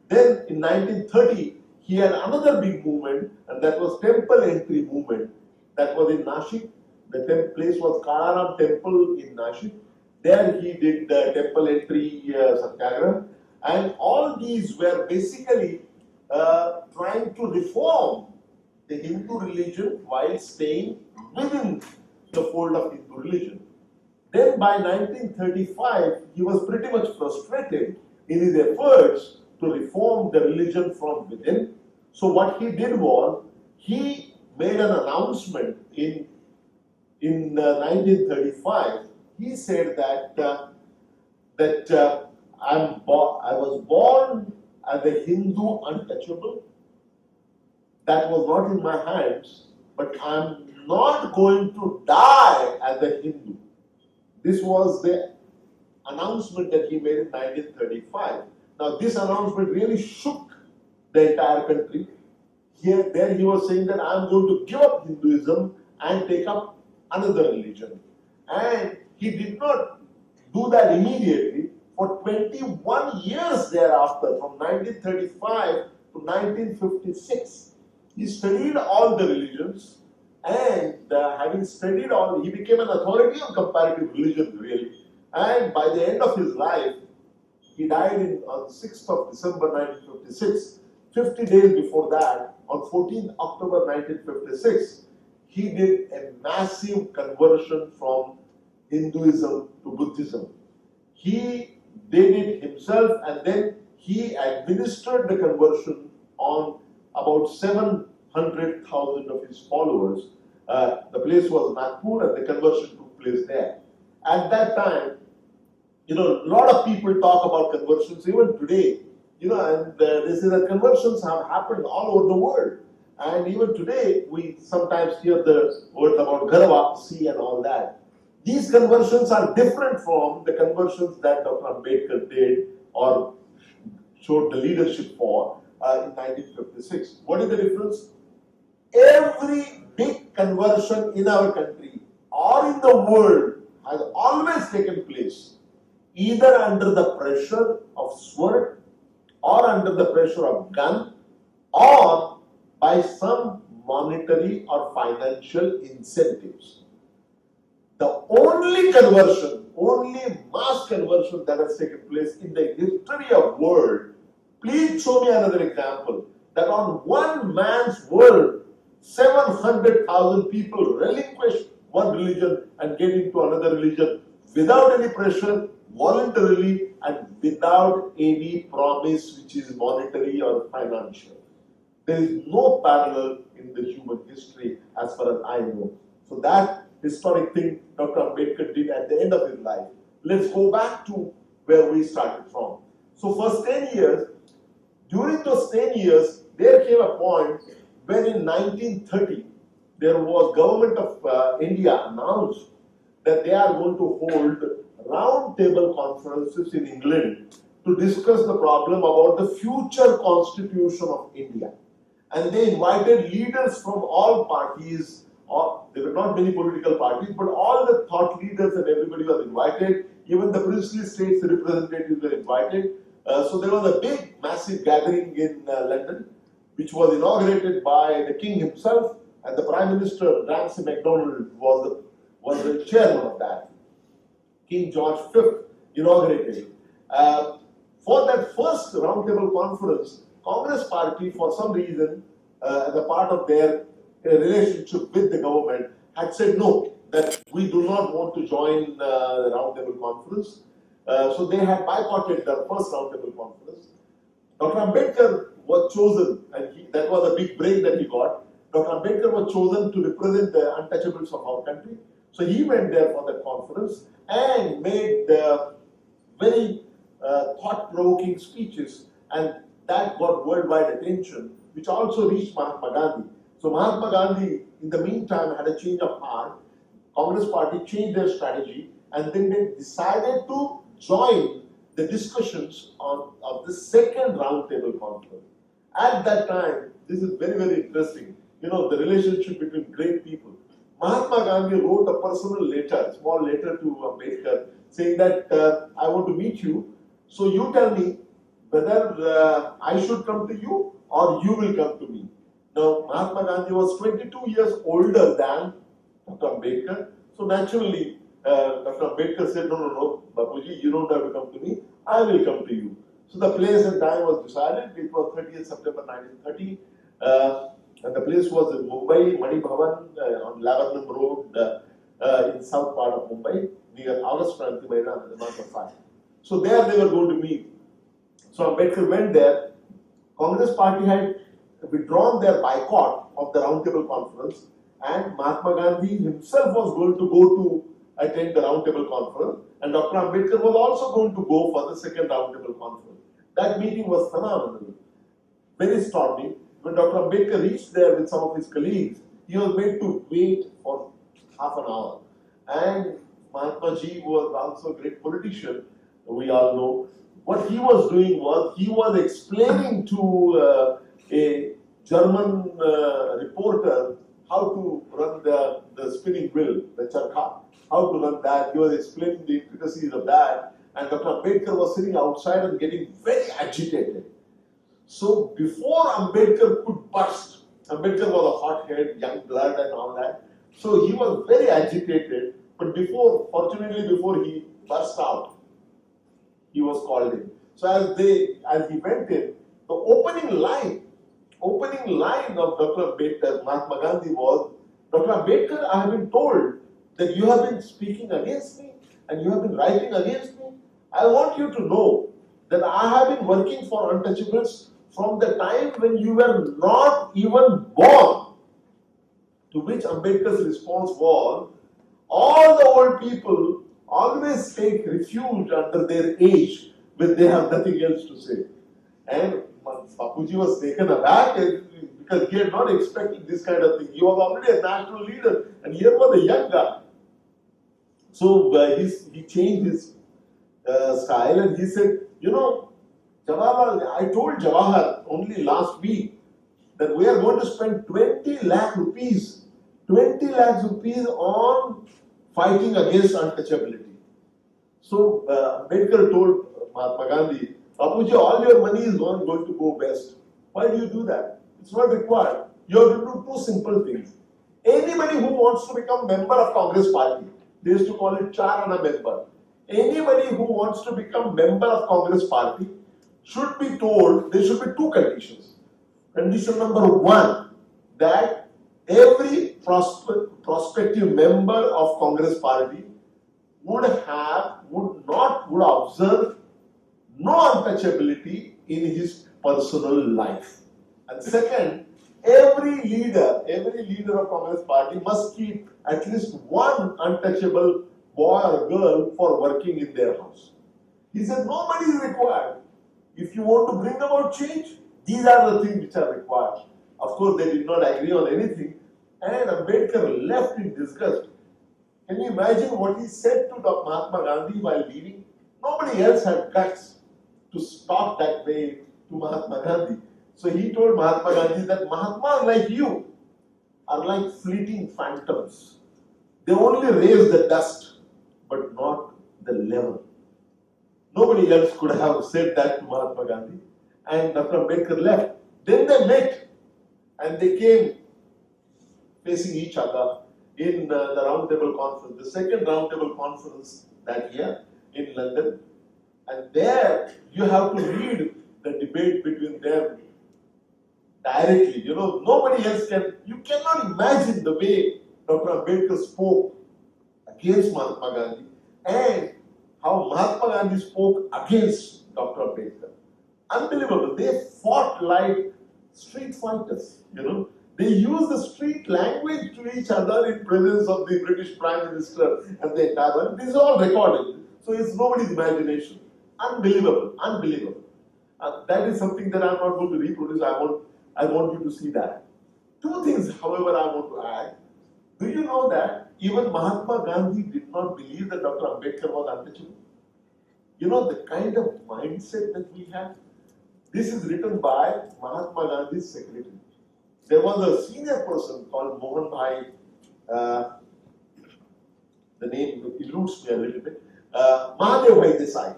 Then in 1930, he had another big movement, and that was temple entry movement. That was in Nashik. The place was Kalaram Temple in Nashik. There he did the temple entry satyagraha. And all these were basically trying to reform the Hindu religion while staying within the fold of Hindu religion. Then by 1935, he was pretty much frustrated in his efforts to reform the religion from within. So what he did was, he made an announcement in 1935. He said that I was born as a Hindu untouchable. That was not in my hands, but I'm not going to die as a Hindu. This was the announcement that he made in 1935. Now, this announcement really shook the entire country. There he was saying that I'm going to give up Hinduism and take up another religion. And he did not do that immediately. For 21 years thereafter, from 1935 to 1956, he studied all the religions, and having studied all, he became an authority on comparative religion, really. And by the end of his life, he died on 6th of December 1956. 50 days before that, on 14th October 1956, he did a massive conversion from Hinduism to Buddhism. He did it himself, and then he administered the conversion on about 700,000 of his followers. The place was Nagpur, and the conversion took place there. At that time, a lot of people talk about conversions even today. And they say that conversions have happened all over the world. And even today, we sometimes hear the words about Gharwapsi and all that. These conversions are different from the conversions that Dr. Ambedkar did or showed the leadership for in 1956. What is the difference? Every big conversion in our country or in the world has always taken place either under the pressure of sword or under the pressure of gun or by some monetary or financial incentives. The only conversion, only mass conversion that has taken place in the history of world, please show me another example, that on one man's word, 700,000 people relinquish one religion and get into another religion without any pressure, voluntarily, and without any promise which is monetary or financial. There is no parallel in the human history as far as I know. So that historic thing Dr. Ambedkar did at the end of his life. Let's go back to where we started from. So first 10 years, during those 10 years, there came a point when in 1930, there was government of India announced that they are going to hold round table conferences in England to discuss the problem about the future constitution of India. And they invited leaders from all parties, or there were not many political parties, but all the thought leaders and everybody was invited. Even the princely states representatives were invited. So there was a big, massive gathering in London. which was inaugurated by the king himself, and the Prime Minister, Ramsay MacDonald, was the chairman of that. King George V inaugurated. For that first roundtable conference, Congress party, for some reason, as a part of their relationship with the government, had said no, that we do not want to join the roundtable conference. So they had boycotted the first roundtable conference. Dr. Ambedkar was chosen, and that was a big break that he got. Dr. Ambedkar was chosen to represent the untouchables of our country. So he went there for that conference and made very thought-provoking speeches, and that got worldwide attention, which also reached Mahatma Gandhi. So Mahatma Gandhi, in the meantime, had a change of heart. Congress party changed their strategy, and then they decided to join the discussions of the second roundtable conference. At that time, this is very, very interesting. You know, the relationship between great people. Mahatma Gandhi wrote a personal letter, small letter to Ambedkar, saying that I want to meet you. So you tell me whether I should come to you or you will come to me. Now, Mahatma Gandhi was 22 years older than Dr. Ambedkar. So naturally, Dr. Ambedkar said, no, Bapuji, you don't have to come to me. I will come to you. So the place and time was decided. It was 30th September 1930. And the place was in Mumbai, Mani Bhavan, on Laburnum Road, in south part of Mumbai, near August Kranti Maidan, the month of Fire. So there they were going to meet. So Ambedkar went there. Congress party had withdrawn their boycott of the roundtable conference, and Mahatma Gandhi himself was going to go to attend the roundtable conference, and Dr. Ambedkar was also going to go for the second roundtable conference. That meeting was phenomenal, very stormy. When Dr. Ambedkar reached there with some of his colleagues, he was made to wait for half an hour. And Mahatma Ji was also a great politician, we all know. What he was doing was, he was explaining to a German reporter how to run the spinning wheel, the charkha, how to run that. He was explaining the intricacies of that. And Dr. Ambedkar was sitting outside and getting very agitated. So before Ambedkar could burst, Ambedkar was a hot-head, young blood and all that. So he was very agitated. But fortunately before he burst out, he was called in. So as he went in, the opening line of Dr. Ambedkar, Mahatma Gandhi was, Dr. Ambedkar, I have been told that you have been speaking against me and you have been writing against me. I want you to know that I have been working for untouchables from the time when you were not even born. To which Ambedkar's response was, all the old people always take refuge under their age when they have nothing else to say. And Bapuji was taken aback because he had not expected this kind of thing. He was already a national leader, and here was a young guy. So he changed his style, and he said, you know, Jawahar, I told Jawahar only last week that we are going to spend 20 lakh rupees on fighting against untouchability. So Ambedkar told Mahatma Gandhi, Bapuji, all your money is not going to go west. Why do you do that? It's not required. You have to do two simple things. Anybody who wants to become member of Congress party, they used to call it Charana member. Anybody who wants to become member of Congress party should be told there should be two conditions. Condition number one, that every prospective member of Congress party would observe no untouchability in his personal life. And second, every leader of Congress party must keep at least one untouchable boy or girl for working in their house. He said nobody is required. If you want to bring about change, these are the things which are required. Of course, they did not agree on anything, and Ambedkar left in disgust. Can you imagine what he said to Mahatma Gandhi while leaving? Nobody else had guts to talk that way to Mahatma Gandhi. So he told Mahatma Gandhi that Mahatma, like you, are like fleeting phantoms. They only raise the dust, but not the level. Nobody else could have said that to Mahatma Gandhi. And Dr. Ambedkar left. Then they met and they came facing each other in the roundtable conference, the second roundtable conference that year in London. And there you have to read the debate between them directly. You know, nobody else can, you cannot imagine the way Dr. Ambedkar spoke against Mahatma Gandhi and how Mahatma Gandhi spoke against Dr. Ambedkar. Unbelievable. They fought like street fighters, you know. They used the street language to each other in presence of the British Prime Minister and the entire world. This is all recorded. So it's nobody's imagination. Unbelievable. Unbelievable. That is something that I'm not going to reproduce. I want you to see that. Two things, however, I want to add. Do you know that even Mahatma Gandhi did not believe that Dr. Ambedkar was untouchable? You know the kind of mindset that we have? This is written by Mahatma Gandhi's secretary. There was a senior person called Mohan Bhai, the name eludes me a little bit, Mahadev Bhai Desai.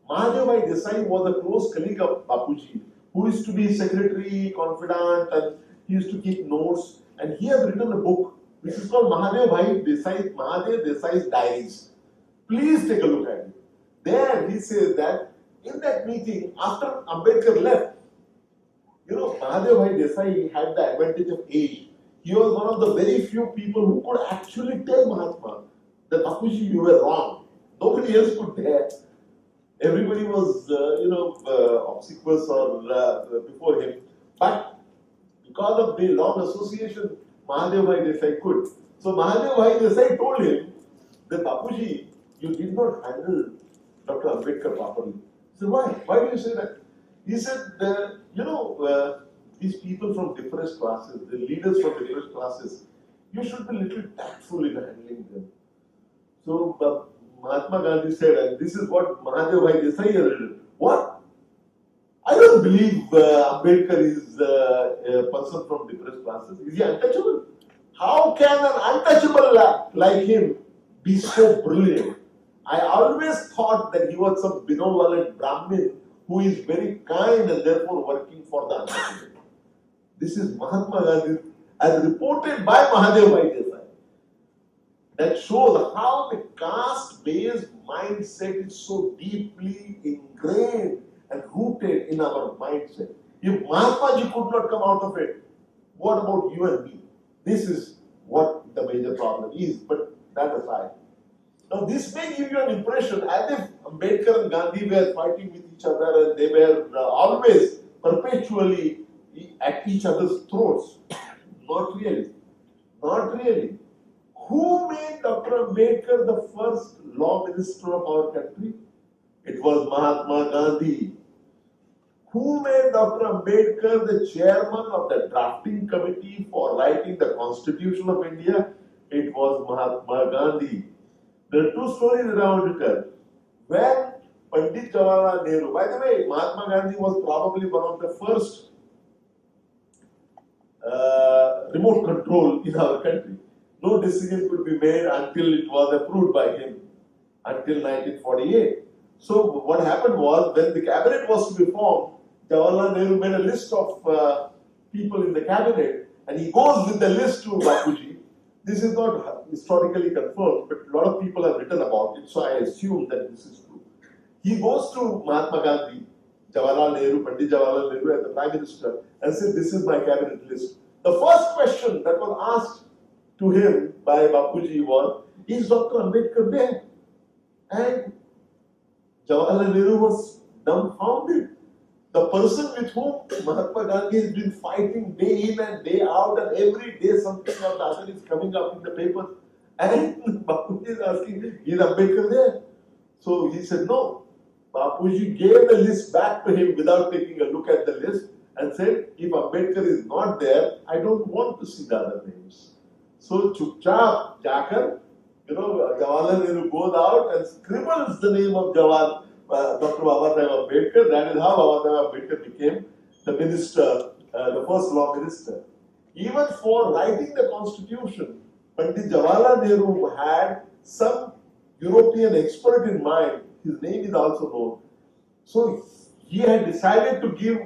Mahadev Bhai Desai was a close colleague of Bapuji, who used to be secretary, confidant, and he used to keep notes. And he has written a book which is called Mahadev Desai's Diaries. Please take a look at it. There he says that in that meeting, after Ambedkar left, you know, Mahadev Bhai Desai had the advantage of age. He was one of the very few people who could actually tell Mahatma that Bapuji, you were wrong. Nobody else could dare. Everybody was, obsequious or before him. But because of the long association, Mahadev Bhai Desai could. So Mahadev Bhai Desai told him that Bapuji, you did not handle Dr. Ambedkar properly. He said, why? Why do you say that? He said, these people from depressed classes, the leaders from depressed classes, you should be a little tactful in handling them. So Mahatma Gandhi said, and this is what Mahadev Bhai Desai has written. What? I don't believe Ambedkar is a person from depressed classes. Is he untouchable? How can an untouchable like him be so brilliant? I always thought that he was some benevolent Brahmin who is very kind and therefore working for the untouchable. This is Mahatma Gandhi as reported by Mahadev Bhai Desai. That shows how the caste-based mindset is so deeply ingrained and rooted in our mindset. If Mahatma Ji could not come out of it, what about you and me? This is what the major problem is, but that aside. Now this may give you an impression as if Ambedkar and Gandhi were fighting with each other and they were always perpetually at each other's throats. Not really. Not really. Who made Dr. Ambedkar the first law minister of our country? It was Mahatma Gandhi. Who made Dr. Ambedkar the chairman of the drafting committee for writing the Constitution of India? It was Mahatma Gandhi. There are two stories around it. When Pandit Jawaharlal Nehru, by the way, Mahatma Gandhi was probably one of the first remote control in our country. No decision could be made until it was approved by him, until 1948. So what happened was, when the cabinet was to be formed, Jawaharlal Nehru made a list of people in the cabinet, and he goes with the list to Bapuji. This is not historically confirmed, but a lot of people have written about it, so I assume that this is true. He goes to Mahatma Gandhi, Jawaharlal Nehru, Pandit Jawaharlal Nehru as the Prime Minister, and said, this is my cabinet list. The first question that was asked to him by Bapuji was, is Dr. Ambedkar there? And Jawaharlal Nehru was dumbfounded. The person with whom Mahatma Gandhi has been fighting day in and day out, and every day something or the other is coming up in the paper. And Bapuji is asking, is Ambedkar there? So he said, no. Bapuji gave the list back to him without taking a look at the list and said, if Ambedkar is not there, I don't want to see the other names. So Chupchap, Jakar, Jawaharlal Nehru goes out and scribbles the name of Dr. Babasaheb Ambedkar. That is how Babasaheb Ambedkar became the minister, the first law minister. Even for writing the constitution, Pandit Jawaharlal Nehru had some European expert in mind. His name is also known. So he had decided to give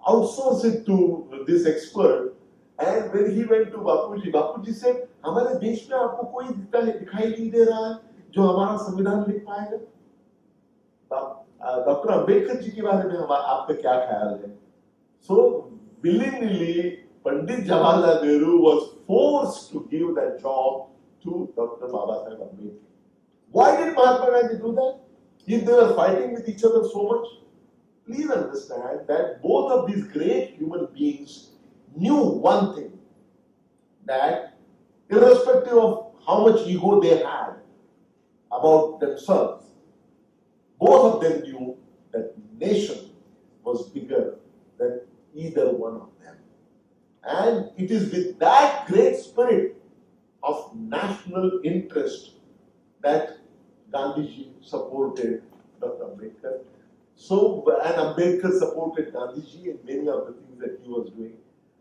outsource it to this expert. And when he went to Bapuji said, "हमारे देश में आपको कोई दिखाई नहीं दे रहा है जो हमारा संविधान लिख पाएगा?" डॉक्टर अंबेडकर जी के बारे में आपका क्या ख्याल है? So willingly, Pandit Jawaharlal Nehru was forced to give that job to Dr. Babasaheb Ambedkar. Why did Mahatma Gandhi do that? If they were fighting with each other so much, please understand that both of these great human beings knew one thing, that irrespective of how much ego they had about themselves, both of them knew that nation was bigger than either one of them. And it is with that great spirit of national interest that Gandhiji supported Dr. Ambedkar. So, and Ambedkar supported Gandhiji in many of the things that he was doing.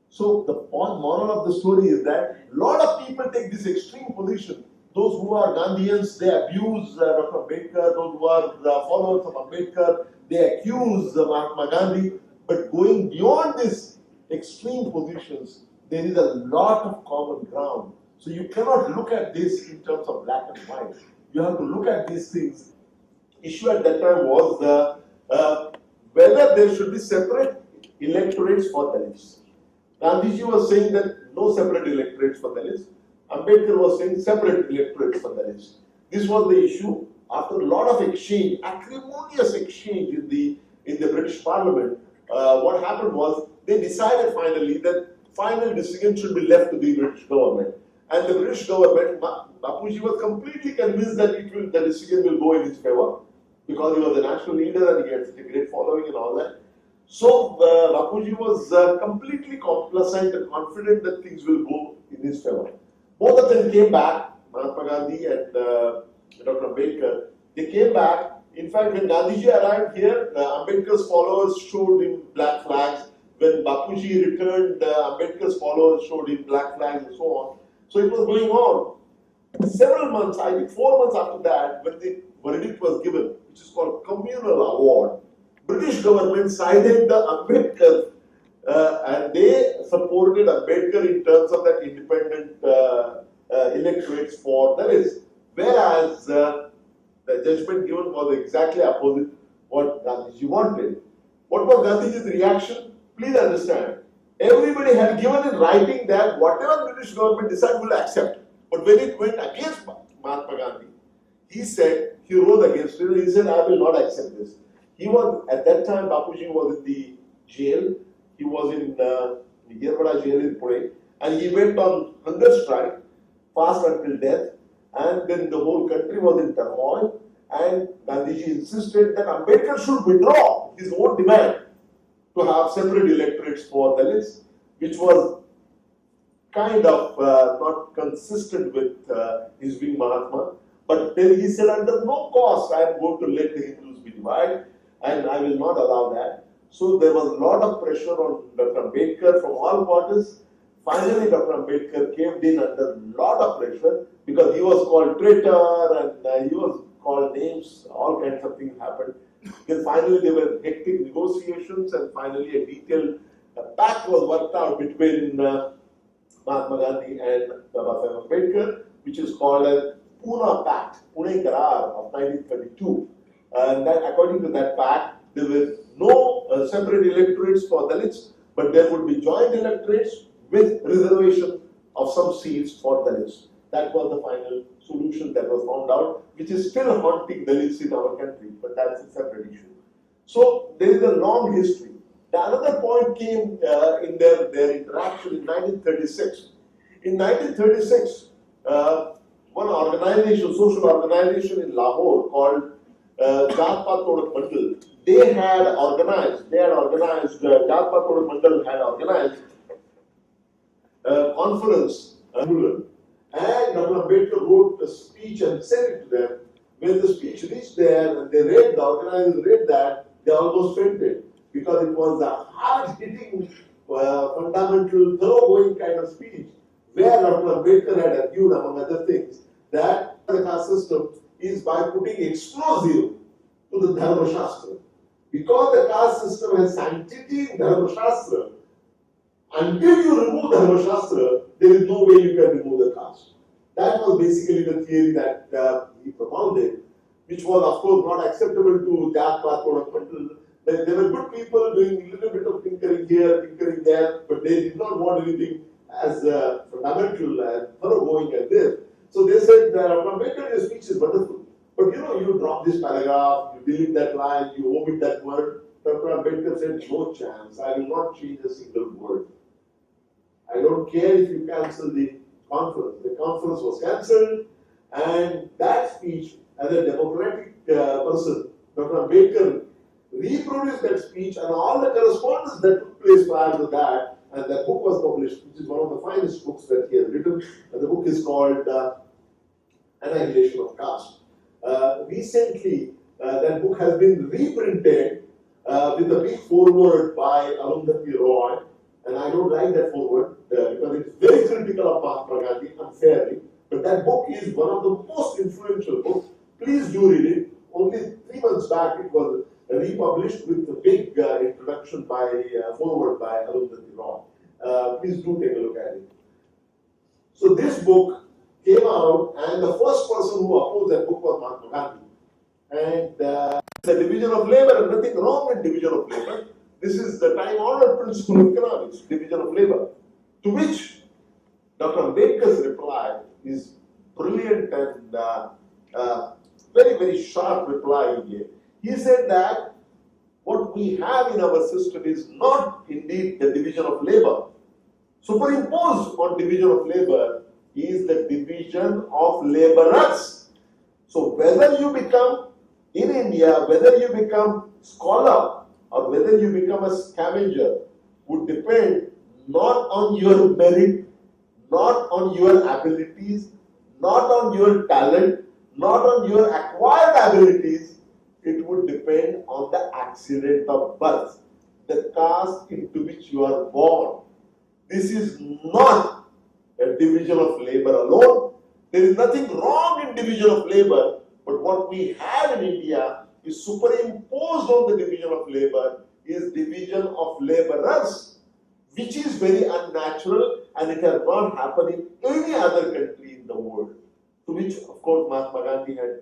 So, the moral of the story is that a lot of people take this extreme position. Those who are Gandhians, they abuse Dr. Ambedkar. Those who are followers of Ambedkar, they accuse Mahatma Gandhi. But going beyond these extreme positions, there is a lot of common ground. So you cannot look at this in terms of black and white. You have to look at these things. Issue at that time was whether there should be separate electorates for Dalits. Gandhiji was saying that no separate electorates for Dalits. Ambedkar was saying separate electorates for Dalits. This was the issue. After a lot of exchange, acrimonious exchange in the British Parliament, what happened was they decided finally that final decision should be left to the British government. And the British government, Bapuji was completely convinced that the decision will go in his favor because he was a national leader and he had such a great following and all that. So Bapuji was completely complacent and confident that things will go in his favor. Both of them came back, Mahatma Gandhi and Dr. Ambedkar. They came back. In fact, when Gandhiji arrived here, Ambedkar's followers showed him black flags. When Bapuji returned, Ambedkar's followers showed him black flags and so on. So it was going on. Several months, I think 4 months after that, when the verdict was given, which is called communal award, British government sided the Ambedkar and they supported Ambedkar in terms of that independent electorates for Dalits. Whereas the judgment given was exactly opposite what Gandhiji wanted. What was Gandhiji's reaction? Please understand, everybody had given in writing that whatever British government decided will accept. But when it went against Mahatma Gandhi, he said, he rose against it, he said, I will not accept this. He was, at that time, Bapuji was in the jail. He was in BHIMRAO jail in Pune. And he went on hunger strike, fast until death. And then the whole country was in turmoil. And Gandhiji insisted that Ambedkar should withdraw his own demand to have separate electorates for Dalits, which was kind of not consistent with his being Mahatma. But then he said, under no cost, I am going to let the Hindus be divided, and I will not allow that. So there was a lot of pressure on Dr. Ambedkar from all quarters. Finally, Dr. Ambedkar caved in under a lot of pressure because he was called traitor and he was called names, all kinds of things happened. Then finally there were hectic negotiations and finally a detailed pact was worked out between Mahatma Gandhi and Babasaheb Ambedkar, which is called a Pune Pact, Pune Karar of 1932. And that, according to that pact, there were no separate electorates for Dalits, but there would be joint electorates with reservation of some seats for Dalits. That was the final solution that was found out, which is still haunting Dalits in our country, but that's a separate issue. So there is a long history. The another point came in their interaction in 1936. In 1936, one organization, social organization in Lahore called Jat-Pat Todak Mandal, they had organized, Jat-Pat Todak Mandal had organized a conference, and Dr. Ambedkar wrote a speech and sent it to them. When the speech reached there and they read, the organizers read that, they almost fainted because it was a hard-hitting, fundamental, thoroughgoing kind of speech where Dr. Ambedkar had argued, among other things, that the caste system is by putting explosive to the Dharma Shastra. Because the caste system has sanctity in Dharma Shastra, until you remove Dharma Shastra, there is no way you can remove the caste. That was basically the theory that he propounded, which was of course not acceptable to Jat Path Mental. There were good people doing a little bit of tinkering here, tinkering there, but they did not want anything as fundamental and thoroughgoing as this. So they said, Ambedkar, your speech is wonderful, but you drop this paragraph, you delete that line, you omit that word. Dr. Ambedkar said, no chance, I will not change a single word. I don't care if you cancel the conference. The conference was cancelled, and that speech, as a democratic person, Dr. Ambedkar reproduced that speech and all the correspondence that took place prior to that, and that book was published, which is one of the finest books that he has written, and the book is called Annihilation of Caste. Recently, that book has been reprinted with a big foreword by Arundhati Roy, and I don't like that foreword because it's very critical of Mahatma Gandhi, unfairly, but that book is one of the most influential books. Please do read it. Only 3 months back it was republished with a big introduction by foreword by Arundhati Roy. Please do take a look at it. So this book came out, and the first person who opposed that book was Mahatma Gandhi. And the division of labor, and nothing wrong with division of labor. This is the time-honored principle of economics, division of labor. To which Dr. Ambedkar's reply is brilliant and very, very sharp reply he gave. He said that what we have in our system is not indeed the division of labor. Superimposed on division of labor is the division of laborers. So whether you become in India, whether you become scholar or whether you become a scavenger would depend not on your merit, not on your abilities, not on your talent, not on your acquired abilities. It would depend on the accident of birth, the caste into which you are born. This is not a division of labor alone. There is nothing wrong in division of labor, but what we have in India is superimposed on the division of labor is division of laborers, which is very unnatural, and it has not happened in any other country in the world. To which, of course, Mahatma Gandhi had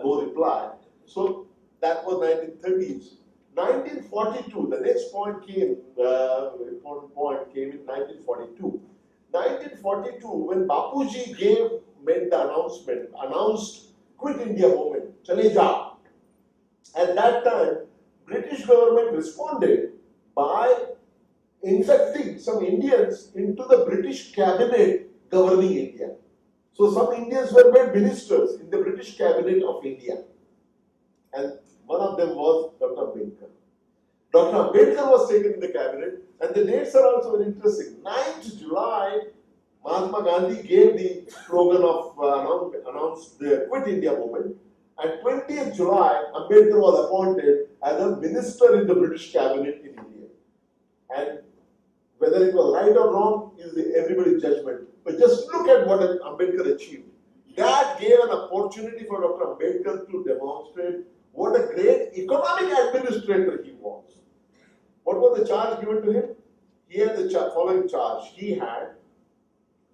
no reply. So that was 1930s. 1942, the next point came, important point came in 1942. 1942, when Bapuji made the announced Quit India movement, Chale Ja. At that time, British government responded by inducting some Indians into the British cabinet governing India. So some Indians were made ministers in the British cabinet of India. And one of them was Dr. Ambedkar. Dr. Ambedkar was taken in the cabinet, and the dates are also very interesting. 9th July, Mahatma Gandhi gave the slogan of announced the Quit India movement. And 20th July, Ambedkar was appointed as a minister in the British cabinet in India. And whether it was right or wrong is everybody's judgment. But just look at what Ambedkar achieved. That gave an opportunity for Dr. Ambedkar to demonstrate what a great economic administrator he was. What was the charge given to him? He had the following charge. He had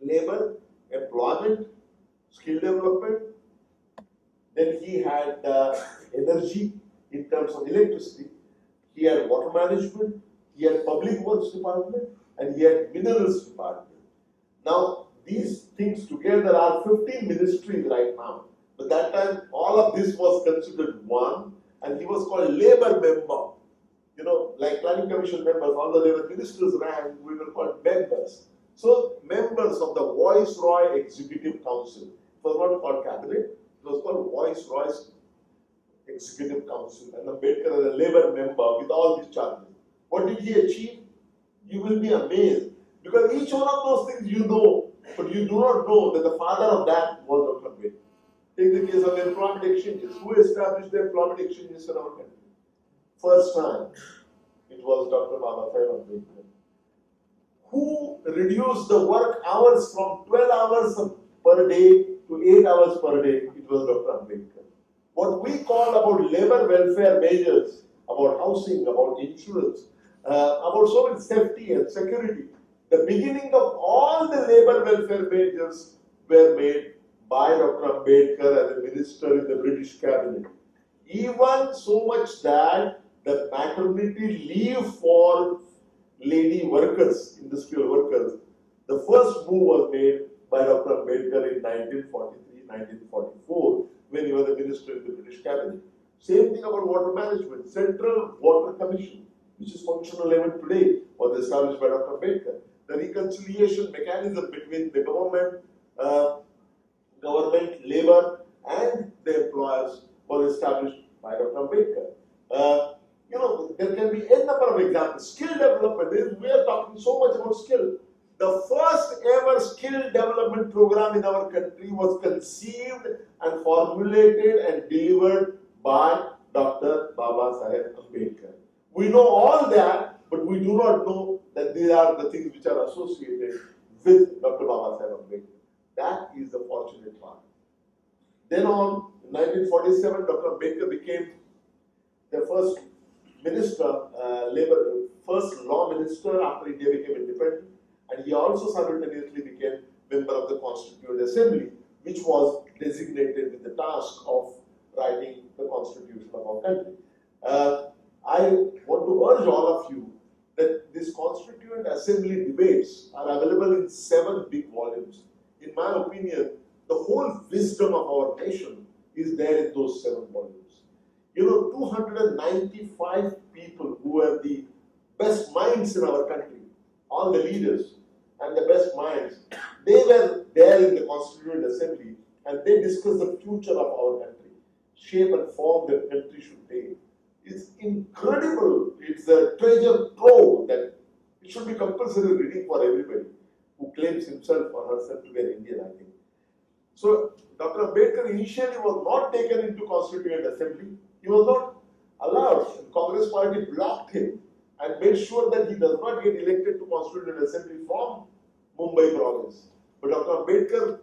labor, employment, skill development. Then he had energy in terms of electricity. He had water management. He had public works department, and he had minerals department. Now, these things together are 15 ministries right now. But that time, all of this was considered one, and he was called labor member. You know, like planning commission members, although they were ministers rank, we were called members. So, members of the Viceroy Executive Council. It was not called cabinet, it was called Viceroy's Executive Council. And Ambedkar as a labor member with all these charges. What did he achieve? You will be amazed. Because each one of those things you know, but you do not know that the father of that was Dr. Ambedkar. Take the case of employment exchanges. Who established the employment exchanges in our country? First time, it was Dr. Babasaheb Ambedkar. Who reduced the work hours from 12 hours per day to 8 hours per day? It was Dr. Ambedkar. What we call about labor welfare measures about housing, about insurance, about so many safety and security. The beginning of all the labor welfare measures were made by Dr. Ambedkar as a minister in the British cabinet. Even so much that the maternity leave for lady workers, industrial workers, the first move was made by Dr. Ambedkar in 1943-1944 when he was a minister in the British cabinet. Same thing about water management. Central Water Commission, which is functional even today, was established by Dr. Ambedkar. The reconciliation mechanism between the government, labor, and the employers was established by Dr. Ambedkar. There can be a number of examples. Skill development, we are talking so much about skill. The first ever skill development program in our country was conceived and formulated and delivered by Dr. Baba Saheb Ambedkar. We know all that, but we do not know that these are the things which are associated with Dr. Baba Saheb Ambedkar. That is the fortunate part. Then on, in 1947, Dr. Ambedkar became the first minister, first law minister after India became independent, and he also simultaneously became member of the Constituent Assembly, which was designated with the task of writing the constitution of our country. I want to urge all of you that these Constituent Assembly debates are available in 7 big volumes. In my opinion, the whole wisdom of our nation is there in those 7 volumes. 295 people who were the best minds in our country, all the leaders and the best minds, they were there in the Constituent Assembly and they discussed the future of our country, shape and form that country should take. It's incredible. It's a treasure trove that it should be compulsory reading for everybody who claims himself or herself to be an Indian, I think. So, Dr. Ambedkar initially was not taken into Constituent Assembly. He was not allowed. The Congress party blocked him and made sure that he does not get elected to Constituent Assembly from Mumbai province. But Dr. Ambedkar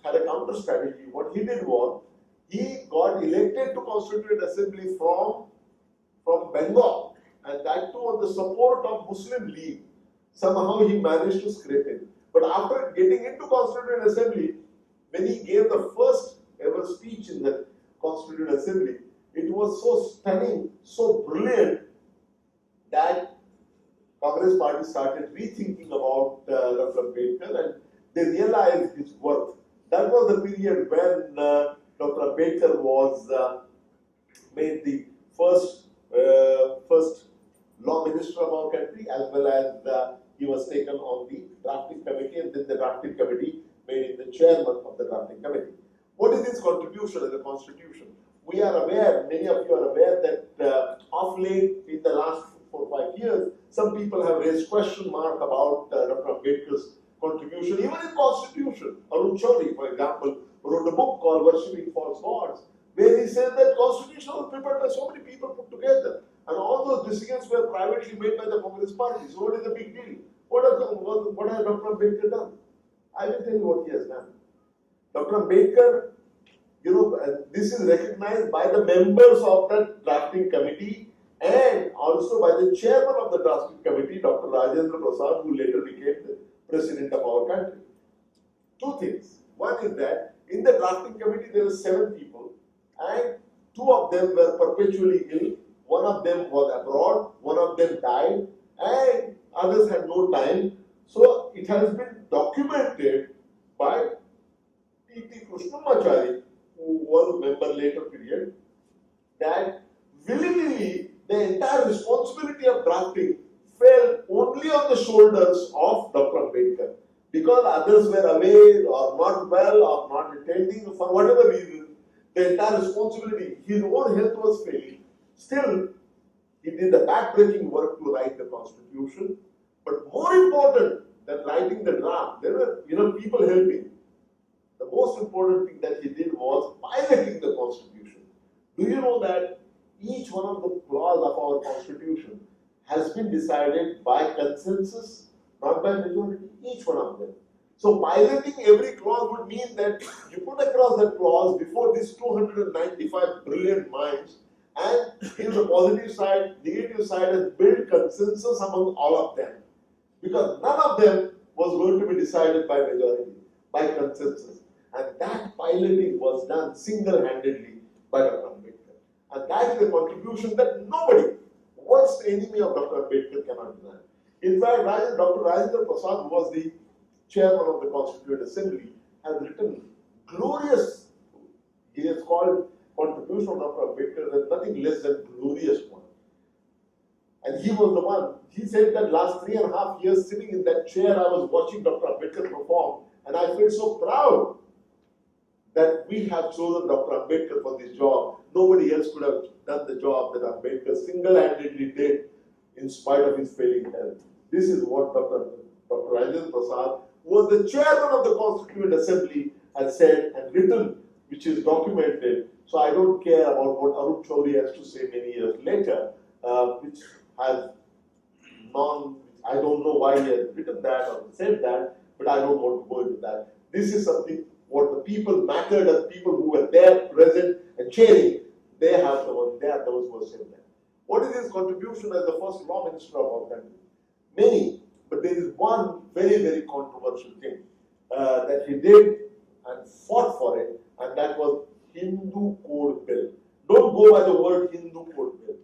had a counter strategy. What he did was, he got elected to Constituent Assembly from Bengal, and that too on the support of Muslim League. Somehow he managed to scrape in. But after getting into Constituent Assembly, when he gave the first ever speech in the Constituent Assembly, it was so stunning, so brilliant, that Congress party started rethinking about Dr. Ambedkar and they realized his worth. That was the period when Dr. Ambedkar was made the first law minister of our country, as well as he was taken on the drafting committee, and then the drafting committee made him the chairman of the drafting committee. What is his contribution in the Constitution? We are aware, many of you are aware that of late, in the last 4 or 5 years, some people have raised question mark about Dr. Ambedkar's contribution, even in Constitution. Arun Chaudhary, for example, wrote a book called Worshipping False Gods, where he says that Constitution was prepared by so many people put together, and all those decisions were privately made by the Congress party. So what is the big deal? What has Dr. Ambedkar done? I will tell you what he has done. Dr. Ambedkar, this is recognized by the members of the drafting committee and also by the chairman of the drafting committee, Dr. Rajendra Prasad, who later became the president of our country. 2 things. One is that in the drafting committee there were 7 people, and 2 of them were perpetually ill. One of them was abroad, one of them died, and others had no time. So it has been documented by P.T. Krishnamachari, who was a member later period, that willingly the entire responsibility of drafting fell only on the shoulders of Dr. Ambedkar, because others were away or not well or not attending for whatever reason. The entire responsibility, his own health was failing. Still, he did the back-breaking work to write the Constitution. But more important than writing the draft, there were people helping. The most important thing that he did was piloting the Constitution. Do you know that each one of the clauses of our Constitution has been decided by consensus, not by majority, each one of them. So piloting every clause would mean that you put across that clause before these 295 brilliant minds, And here's the positive side, negative side is build consensus among all of them. Because none of them was going to be decided by majority, by consensus. And that piloting was done single-handedly by Dr. Ambedkar. And that is a contribution that nobody, worst enemy of Dr. Ambedkar cannot deny. In fact, Dr. Rajendra Prasad, who was the chairman of the Constituent Assembly, has written glorious, he has called contribution of Dr. Ambedkar as nothing less than glorious one. And he was the one, he said that last 3.5 years sitting in that chair, I was watching Dr. Ambedkar perform, and I felt so proud that we have chosen Dr. Ambedkar for this job. Nobody else could have done the job that Ambedkar single-handedly did in spite of his failing health. This is what Dr. Rajendra Prasad, who was the chairman of the Constituent Assembly, has said and written, which is documented. So I don't care about what Arun Chaudhary has to say many years later, which has I don't know why he has written that or said that, but I don't want to go into that. This is something what the people mattered, and people who were there present and cheering, they are those who are saying that. What is his contribution as the first law minister of our country? Many, but there is one very, very controversial thing that he did and fought for it, and that was Hindu Code Bill. Don't go by the word Hindu Code Bill.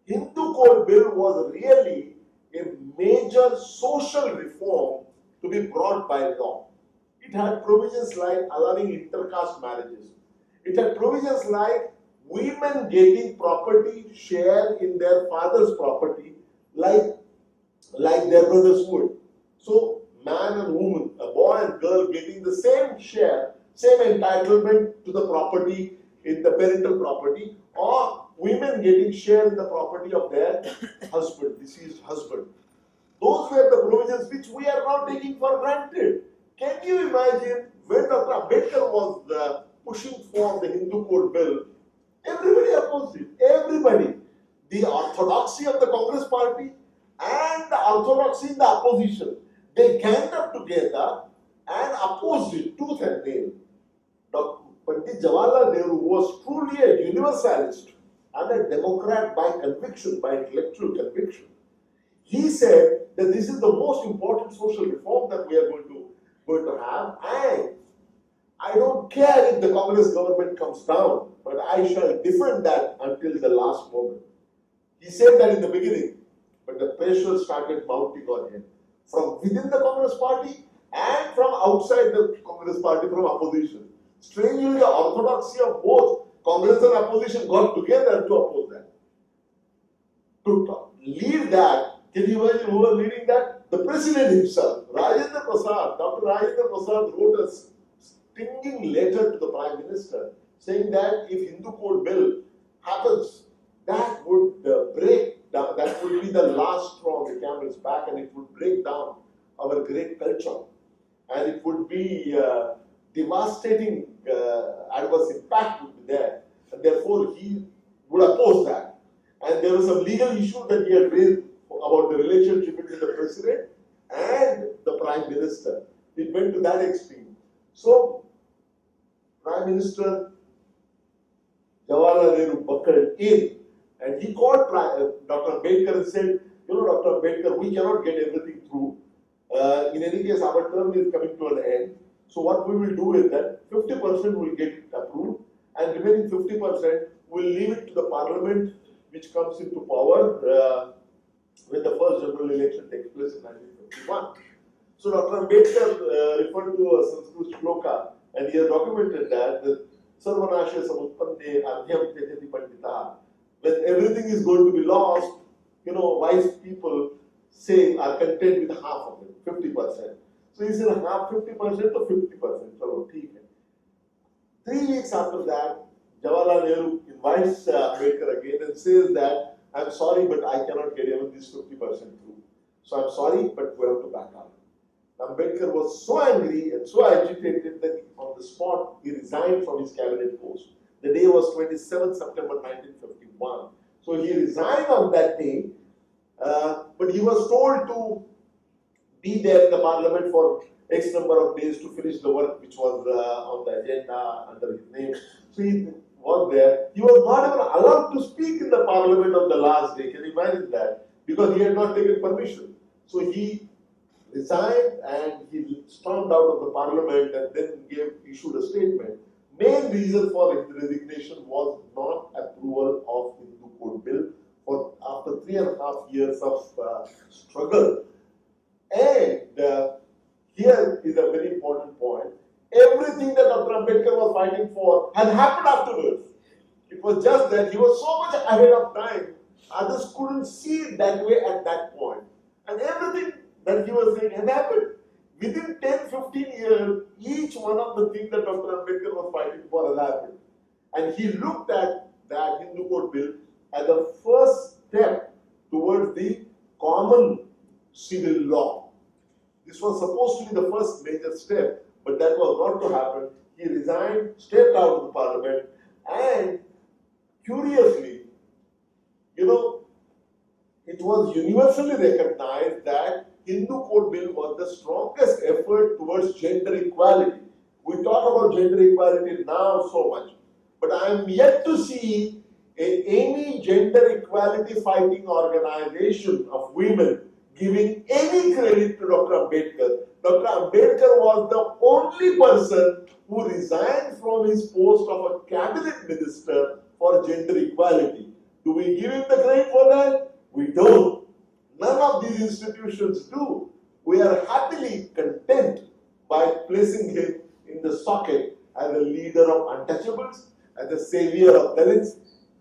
Hindu Code Bill was really a major social reform to be brought by law. It had provisions like allowing intercaste marriages. It had provisions like women getting property share in their father's property like their brothers would. So man and woman, a boy and girl getting the same share, same entitlement to the property in the parental property, or women getting share in the property of their husband, deceased husband. Those were the provisions which we are now taking for granted. Can you imagine when Dr. Ambedkar was pushing for the Hindu Code Bill, everybody opposed it. Everybody. The orthodoxy of the Congress party and the orthodoxy in the opposition, they ganged up together and opposed it tooth and nail. Dr. Pandit Jawaharlal Nehru was truly a universalist and a democrat by conviction, by intellectual conviction. He said that this is the most important social reform that we are going to have, and I don't care if the Congress government comes down, but I shall defend that until the last moment. He said that in the beginning, but the pressure started mounting on him from within the Congress party and from outside the Congress party, from opposition. Strangely, the orthodoxy of both Congress and opposition got together to oppose that. To lead that, can you imagine who was leading that? The president himself, Rajendra Prasad. Dr. Rajendra Prasad wrote a stinging letter to the Prime Minister saying that if Hindu Code Bill happens, that would break down, that would be the last straw on the camel's back, and it would break down our great culture. And it would be devastating adverse impact would be there. And therefore, he would oppose that. And there was some legal issue that he had raised about the relationship between the president and the prime minister. It went to that extreme. So, Prime Minister Jawaharlal Nehru buckled in, and he called Dr. Ambedkar and said, you know, Dr. Ambedkar, we cannot get everything through. In any case, our term is coming to an end. So what we will do is that 50% will get it approved, and remaining 50% will leave it to the parliament, which comes into power when the first general election takes place in 1951. So Dr. Ambedkar referred to a Sanskrit shloka, and he has documented that Sarvanasha Samutpanne Adhyam Tejati Pandita. When everything is going to be lost, you know, wise people are content with half of it, 50%. So he said half 50% or 50%. So, 3 weeks after that, Jawaharlal Nehru invites Ambedkar again and says that, I'm sorry, but I cannot get even this 50% through. So I'm sorry, but we have to back up. Ambedkar was so angry and so agitated that on the spot he resigned from his cabinet post. The day was 27 September 1951. So he resigned on that day, but he was told to be there in the parliament for X number of days to finish the work which was on the agenda under his name. So he was there. He was not even allowed to speak in the parliament on the last day. Can you imagine that? Because he had not taken permission. So he resigned and he stormed out of the parliament and then issued a statement. Main reason for his resignation was non-approval of Hindu Code Bill for after 3.5 years of struggle. And here is a very important point. Everything that Dr. Ambedkar was fighting for had happened afterwards. It was just that he was so much ahead of time, others couldn't see it that way at that point. And everything that he was saying had happened. Within 10-15 years, each one of the things that Dr. Ambedkar was fighting for has happened. And he looked at that Hindu Code Bill as the first step towards the common civil law. This was supposed to be the first major step, but that was not to happen. He resigned, stepped out of the parliament, and curiously, it was universally recognized that Hindu Code Bill was the strongest effort towards gender equality. We talk about gender equality now so much, but I am yet to see any gender equality fighting organization of women giving any credit to Dr. Ambedkar. Dr. Ambedkar was the only person who resigned from his post of a cabinet minister for gender equality. Do we give him the credit for that? We don't. None of these institutions do. We are happily content by placing him in the socket as a leader of untouchables, as a savior of Dalits.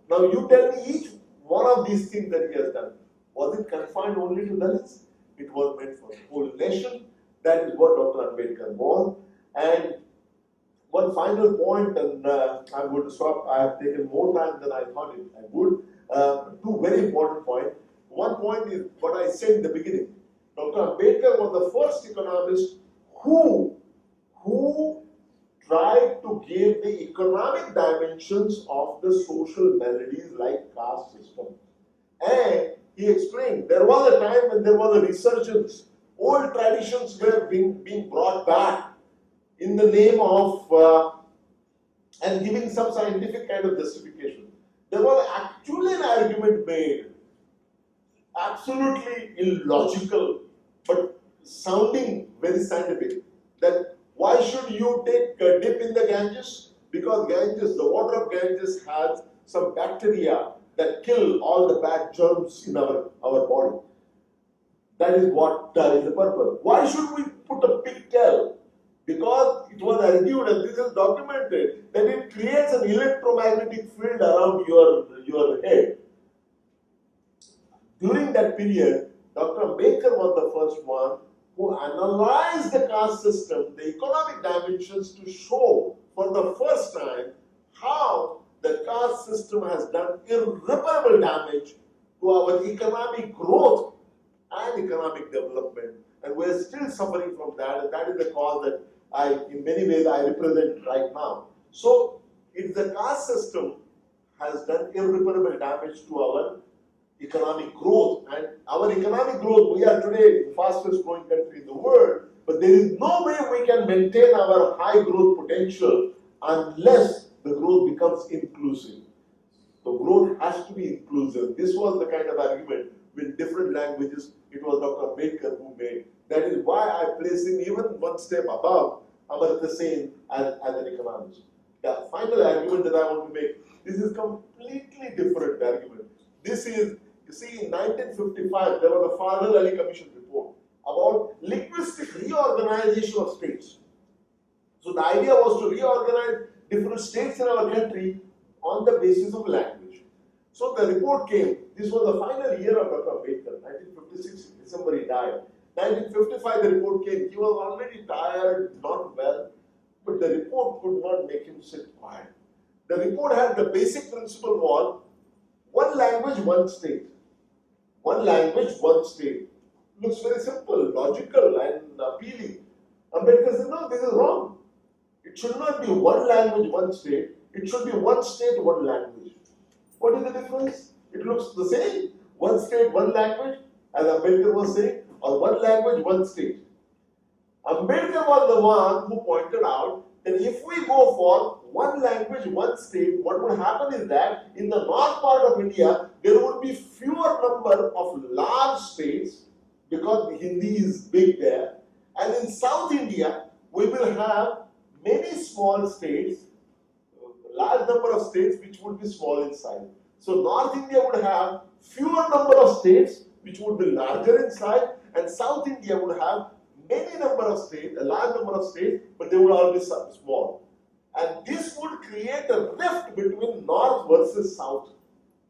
Now you tell me each one of these things that he has done. Was it confined only to Dalits? It was meant for the whole nation. That is what Dr. Ambedkar was. And one final point, and I'm going to stop. I have taken more time than I thought I would. Two very important points. One point is what I said in the beginning. Dr. Ambedkar was the first economist who tried to give the economic dimensions of the social maladies like caste system. And he explained there was a time when there was a resurgence. Old traditions were being brought back in the name of and giving some scientific kind of justification. There was actually an argument made, absolutely illogical, but sounding very scientific, that why should you take a dip in the Ganges? Because Ganges, the water of Ganges has some bacteria that kill all the bad germs in our body. That is what is the purpose. Why should we put a pigtail? Because it was argued, and this is documented, that it creates an electromagnetic field around your head. During that period, Dr. Ambedkar was the first one who analyzed the caste system, the economic dimensions, to show for the first time how the caste system has done irreparable damage to our economic growth and economic development. And we are still suffering from that, and that is the cause that in many ways, I represent right now. So, if the caste system has done irreparable damage to our economic growth, and our economic growth, we are today the fastest growing country in the world, but there is no way we can maintain our high growth potential unless the growth becomes inclusive. So growth has to be inclusive. This was the kind of argument with different languages. It was Dr. Ambedkar who made. That is why I place him even one step above Amartya Sen as an economist. The final argument that I want to make, this is completely different argument. This is, you see, in 1955, there was a Fazal Ali Commission report about linguistic reorganization of states. So the idea was to reorganize different states in our country on the basis of language. So the report came. This was the final year of Dr. Ambedkar, 1956, December he died. 1955 the report came. He was already tired, not well, but the report could not make him sit quiet. The report had the basic principle was one language, one state. One language, one state. Looks very simple, logical and appealing. Ambedkar said, no, this is wrong. It should not be one language, one state. It should be one state, one language. What is the difference? It looks the same. One state, one language, as Ambedkar was saying, or one language, one state. Ambedkar was the one who pointed out that if we go for one language, one state, what would happen is that in the north part of India, there would be fewer number of large states because Hindi is big there. And in South India, we will have many small states, large number of states which would be small in size. So North India would have fewer number of states which would be larger in size, and South India would have many number of states, a large number of states, but they would all be small. And this would create a rift between North versus South.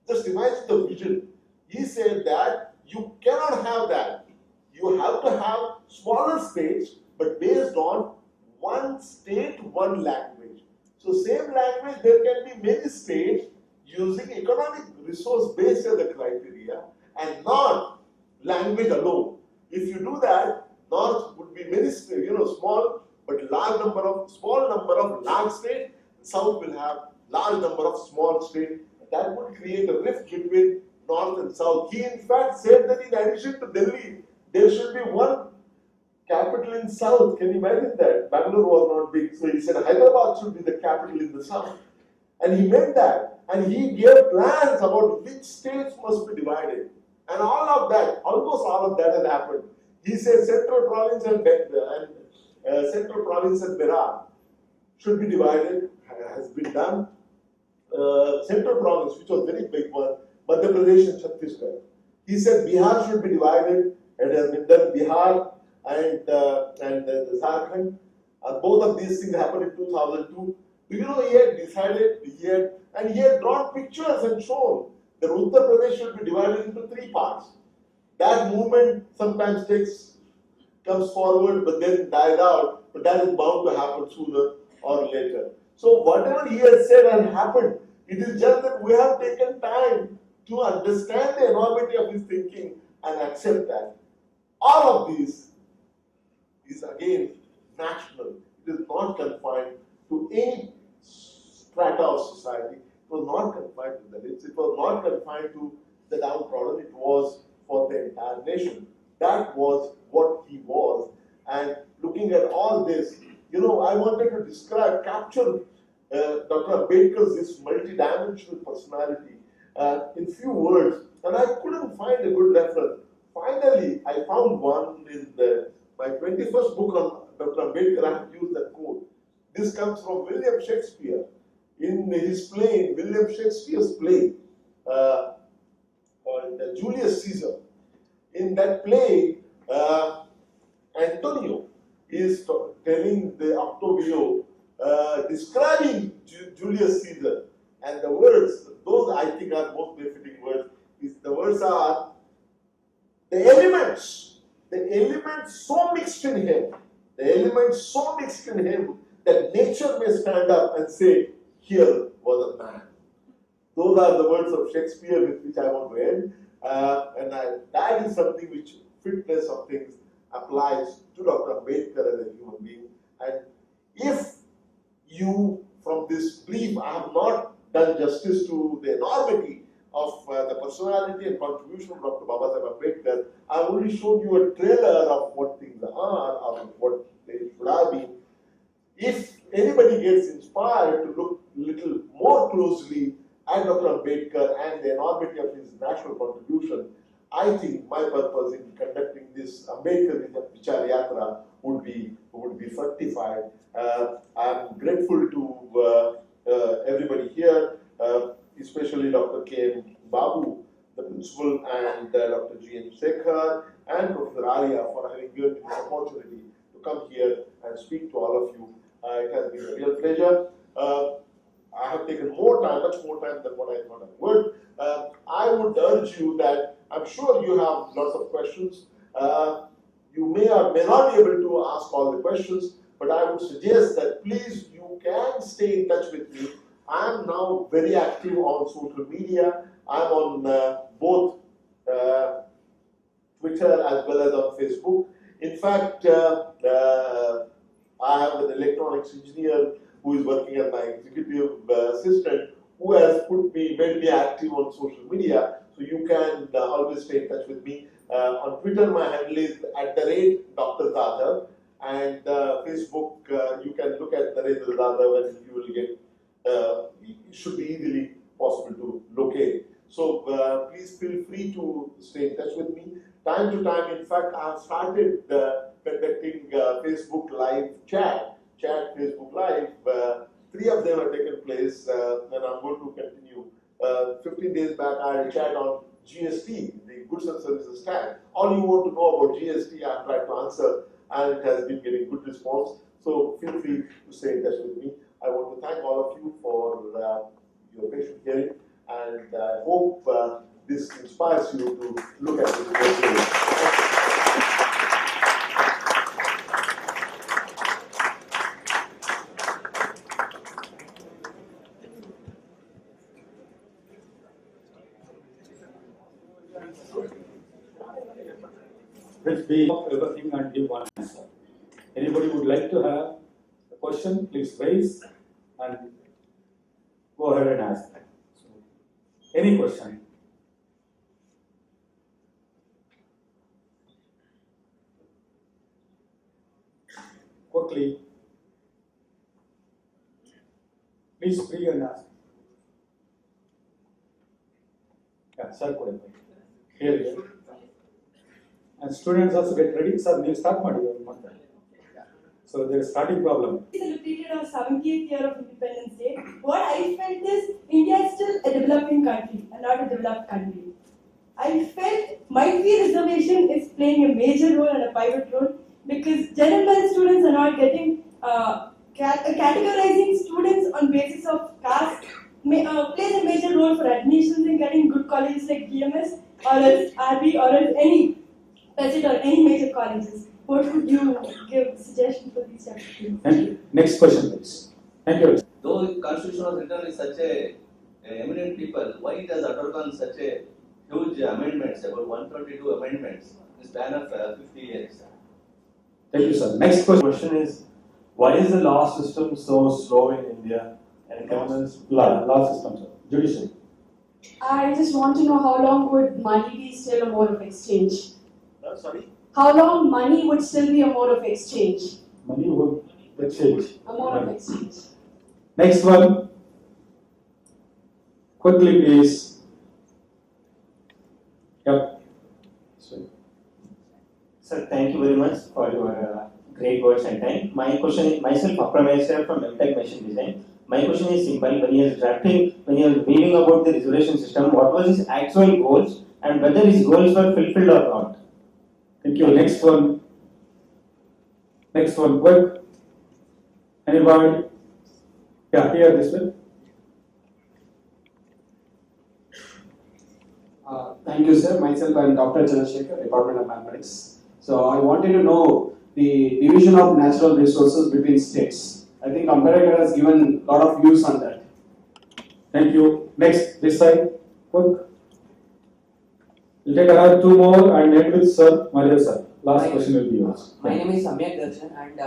Just imagine the vision. He said that you cannot have that. You have to have smaller states, but based on one state, one language. So same language, there can be many states using economic resource based as the criteria and not language alone. If you do that, North would be many, small but small number of large states. South will have large number of small states. That would create a rift between North and South. He in fact said that in addition to Delhi, there should be one capital in South. Can you imagine that? Bangalore was not big, so he said Hyderabad should be the capital in the South. And he meant that. And he gave plans about which states must be divided. And all of that, almost all of that has happened. He said Central Province and Berar should be divided, has been done. Central Province, which was a very big one, Madhya Pradesh and Chhattisgarh. He said Bihar should be divided. It has been done, Bihar and Jharkhand. Both of these things happened in 2002. Do you know he had decided, he had drawn pictures and shown that Uttar Pradesh should be divided into 3 parts. That movement sometimes comes forward but then dies out, but that is bound to happen sooner or later. So whatever he has said and happened, it is just that we have taken time to understand the enormity of his thinking and accept that. All of this is again national. It is not confined to any strata of society. It was not confined to the rich. It was not confined to the downtrodden. It was for the entire nation. That was what he was. And looking at all this, I wanted to capture Dr. Ambedkar's this multidimensional personality in few words, and I couldn't find a good reference. Finally, I found one in my 21st book on Dr. Ambedkar. I have used that quote. This comes from William Shakespeare. In his play, William Shakespeare's play, called Julius Caesar. In that play, Antonio is telling the Octavio, describing Julius Caesar, and the words, those I think are most befitting words, the words are, the elements so mixed in him, that nature may stand up and say, here was a man. Those are the words of Shakespeare with which I want to end. That is something which fitness of things applies to Dr. Ambedkar as a human being. And if you, from this brief, I have not done justice to the enormity of the personality and contribution of Dr. Babasaheb Ambedkar, I have only shown you a trailer of what things are, of what they should have been. If anybody gets inspired to look a little more closely at Dr. Ambedkar and the enormity of his national contribution, I think my purpose in conducting this Ambedkar Vichar Yatra would be fructified. I am grateful to everybody here, especially Dr. K.M. Babu, the principal, and Dr. G.N. Sekhar, and Professor Arya for having given me this opportunity to come here and speak to all of you. It has been a real pleasure. I have taken more time, much more time than what I thought I would. I would urge you that I'm sure you have lots of questions. You may or may not be able to ask all the questions, but I would suggest that please you can stay in touch with me. I am now very active on social media. I'm on both Twitter as well as on Facebook. In fact, I have an electronics engineer who is working as my executive assistant, who has made me active on social media. So you can always stay in touch with me. On Twitter, my handle is @Dr. Jadhav, and Facebook, you can look at Narendra Jadhvaniji and you will get it should be easily possible to locate. So please feel free to stay in touch with me. Time to time, in fact, I have started conducting Facebook Live chat Facebook Live. 3 of them have taken place, and I'm going to continue. 15 days back, I had a chat on GST, the Goods and Services Tax. All you want to know about GST, I've tried to answer, and it has been getting good response. So feel free to stay in touch with me. I want to thank all of you for your patient hearing, and I hope this inspires you to look at this closely. Let's be everything and give one answer. Anybody would like to have a question, please raise and go ahead and ask. Any question? Quickly. Please free and ask. Yeah, sir, here. And students also get ready. Sir, you start so there is starting problem. Celebrated our 70th year of Independence Day. What I felt is India is still a developing country and not a developed country. I felt might be reservation is playing a major role and a pivot role because general students are not getting categorizing students on basis of caste plays a major role for admissions in getting good colleges like BMS or else RB or else any or any major colleges. What would you give suggestion for these types of things? Thank you. Next question, please. Thank you. Though the Constitution was written with such a eminent people, why it has undergone such a huge amendments, about 122 amendments, in the span of 50 years? Thank you, sir. Next question. The question is, why is the law system so slow in India? And Law system, sir. Judiciary. I just want to know how long would money be still a mode of exchange? Sorry? How long money would still be a mode of exchange? Money would exchange. A mode of exchange. Next one. Quickly, please. Yep. Sir, thank you very much for your great words and time. My question is, myself, Apramesh from MTech Machine Design. My question is simple. When you are reading about the reservation system, what was his actual goals and whether his goals were fulfilled or not? Thank you. Next one. Next one. Quick. Anybody? Yeah, here this one. Thank you, sir. Myself, I am Dr. Chandrasekhar, Department of Mathematics. So I wanted to know the division of natural resources between states. I think AMBEDKAR has given a lot of views on that. Thank you. Next, this side. Quick. We'll take another 2 more and end with Sir Maria sir. Last question will be yours. My name is Samyak Darshan and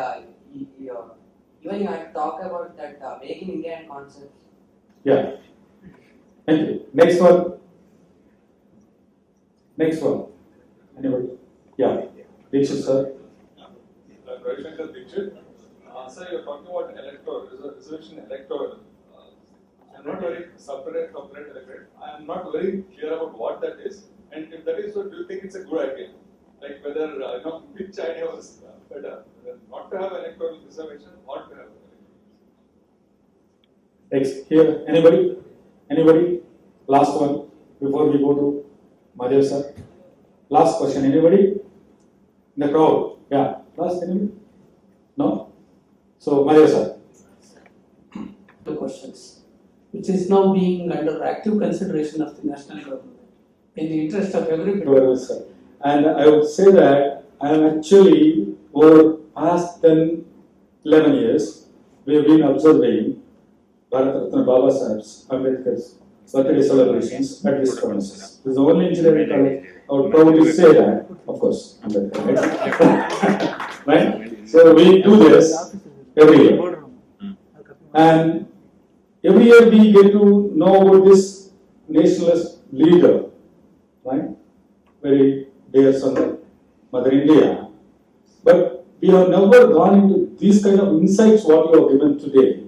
even you had talked about that Make in India and concept. Yeah. Thank you. Next one. Next one. Anybody? Yeah. Dixit sir. Ravishankar Dixit. Sir, you're talking about reservation electoral. I'm not very separate electorate. I'm not very clear about what that is. And if that is so, do you think it's a good idea? Like whether, which idea was better? Not to have electoral reservation or to have Next, here, anybody? Anybody? Last one before we go to Madhav sir. Last question, anybody? In the crowd? Yeah. Last, anybody? No? So, Madhav sir. 2 questions, which is now being under active consideration of the national government in the interest of everybody. Well, sir. And I would say that I am actually over past 10, 11 years, we have been observing Bharat Ratna Baba Sahib's Ambedkar's birthday celebrations at this premises. This is the only engineering college I would probably say that, of course, Ambedkar, right? Right? So we do this every year. And every year we get to know about this nationalist leader, right? Very dear son of Mother India. But we have never gone into these kind of insights what you have given today.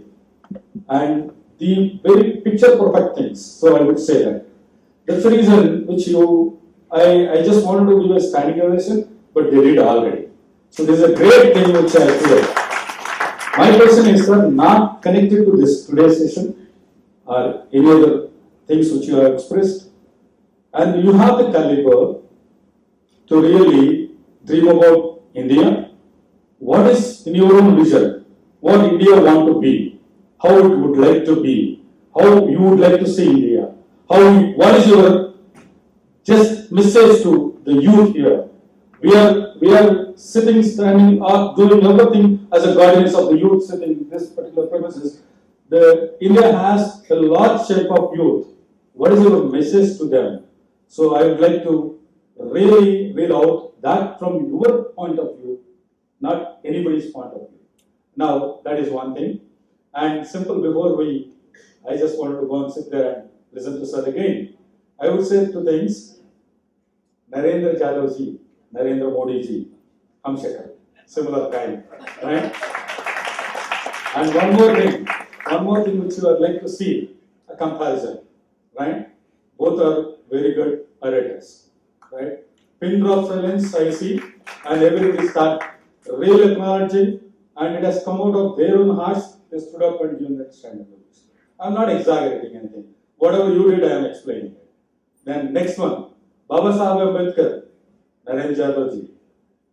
And the very picture perfect things. So I would say that. That's the reason which I just wanted to give a standing ovation, but they did already. So this is a great thing which I feel. My question is, sir, not connected to this today's session or any other things which you have expressed, and you have the caliber to really dream about India. What is in your own vision? What India want to be? How it would like to be? How you would like to see India? What is your just message to the youth here? We are sitting, standing, or doing everything as a guardians of the youth sitting in this particular premises. India has a large shape of youth. What is your message to them? So I would like to really read out that from your point of view, not anybody's point of view. Now, that is one thing. And simple before I just wanted to go and sit there and listen to sir again. I would say two things. Narendra Jadhvaniji, Narendra Modi ji, Hamshakar, similar kind, right? And one more thing which you would like to see, a comparison, right? Both are very good orators, right? Pin drop silence I see, and everybody start real acknowledging, and it has come out of their own hearts. They stood up and given that stand up. I'm not exaggerating anything. Whatever you did, I am explaining it. Then next one, Baba Sahib Ambedkar, Narendra Jadhvaniji,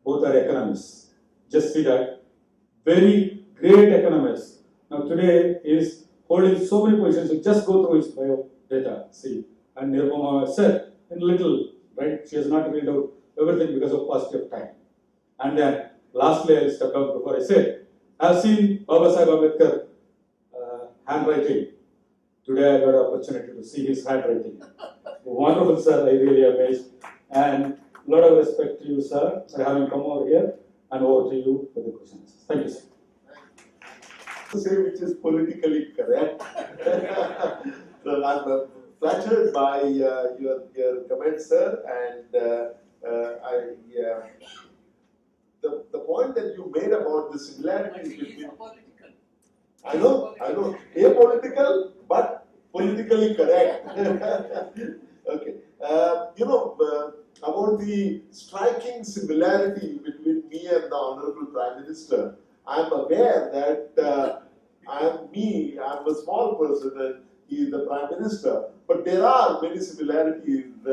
both are economists. Just see that. Very great economists. Now today he is holding so many positions. You just go through his bio data, see. And Nirmama said in little, right? She has not read out everything because of paucity of time. And then lastly, I'll step down before I say, I've seen Baba Sahib Ambedkar handwriting. Today I got an opportunity to see his handwriting. Wonderful, sir. I really amazed. And a lot of respect to you, sir, for having come over here. And over to you for the questions. Thank you, sir. To say which is politically correct. So I'm flattered by your comments, sir, and the point that you made about the similarities between. I know, apolitical but politically correct. Okay, about the striking similarity between me and the Honorable Prime Minister. I'm aware that I'm a small person and he is the Prime Minister, but there are many similarities. And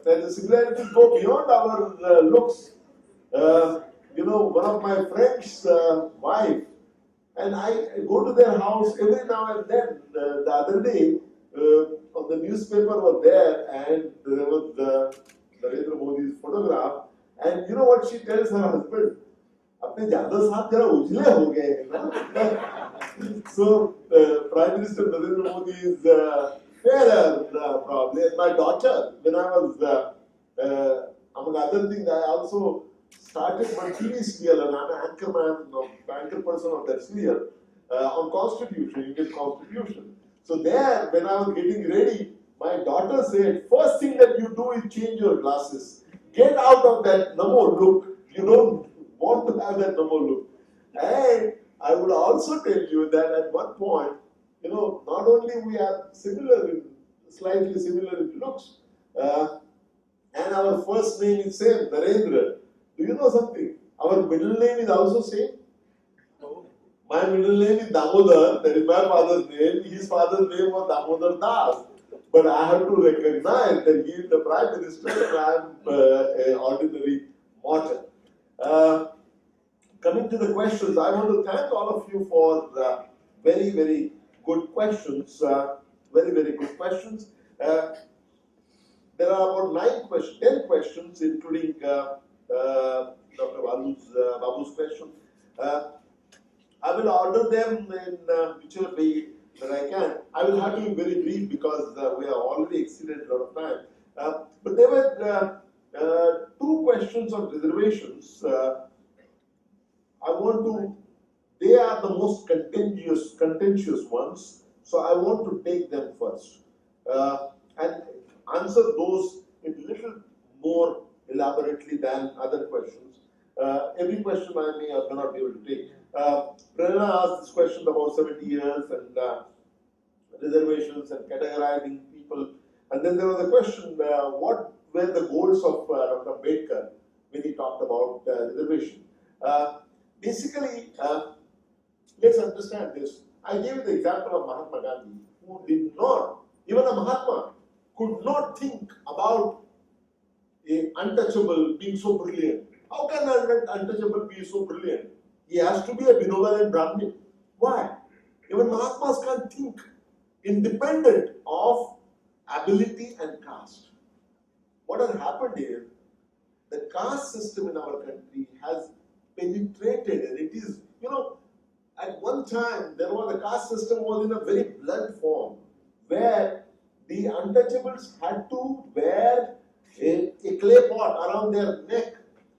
the similarities go beyond our looks. One of my friends' wife, and I go to their house every now and then. The other day, on the newspaper was there, and there was Narendra Modi's photograph. And you know what she tells her husband? अपने ज़्यादा साथ जरा उजले हो गए हैं ना. So Prime Minister Narendra Modi is fairer probably. And my daughter, when I was among other things, I also started my TV serial, and I'm an anchor person of that serial on Constitution, Indian Constitution. So there, when I was getting ready, my daughter said, first thing that you do is change your glasses. Get out of that Namo look. You don't want to have that Namo look. And I would also tell you that at one point, not only we are slightly similar in looks, and our first name is same, Narendra. Do you know something? Our middle name is also same. My middle name is Damodar, that is my father's name. His father's name was Damodar Das. But I have to recognize that he is the Prime Minister and I am an ordinary mortal. Coming to the questions, I want to thank all of you for very, very good questions. Very, very good questions. There are about 10 questions, including Dr. Babu's question. I will order them in whichever way that I can. I will have to be very brief because we have already exceeded a lot of time. But there were two questions on reservations. They are the most contentious ones, so I want to take them first and answer those in a little more elaborately than other questions. Every question I may or may not be able to take. Prerna asked this question about 70 years, and reservations and categorizing people. And then there was a question, what were the goals of Dr. Ambedkar when he talked about reservation? Basically, let's understand this. I gave you the example of Mahatma Gandhi, who did not, even a Mahatma, could not think about an untouchable being so brilliant. How can an untouchable be so brilliant? He has to be a benevolent Brahmin. Why? Even Mahatmas can't think independent of ability and caste. What has happened is, the caste system in our country has penetrated, and it is, at one time there was a caste system was in a very blunt form, where the untouchables had to wear a clay pot around their neck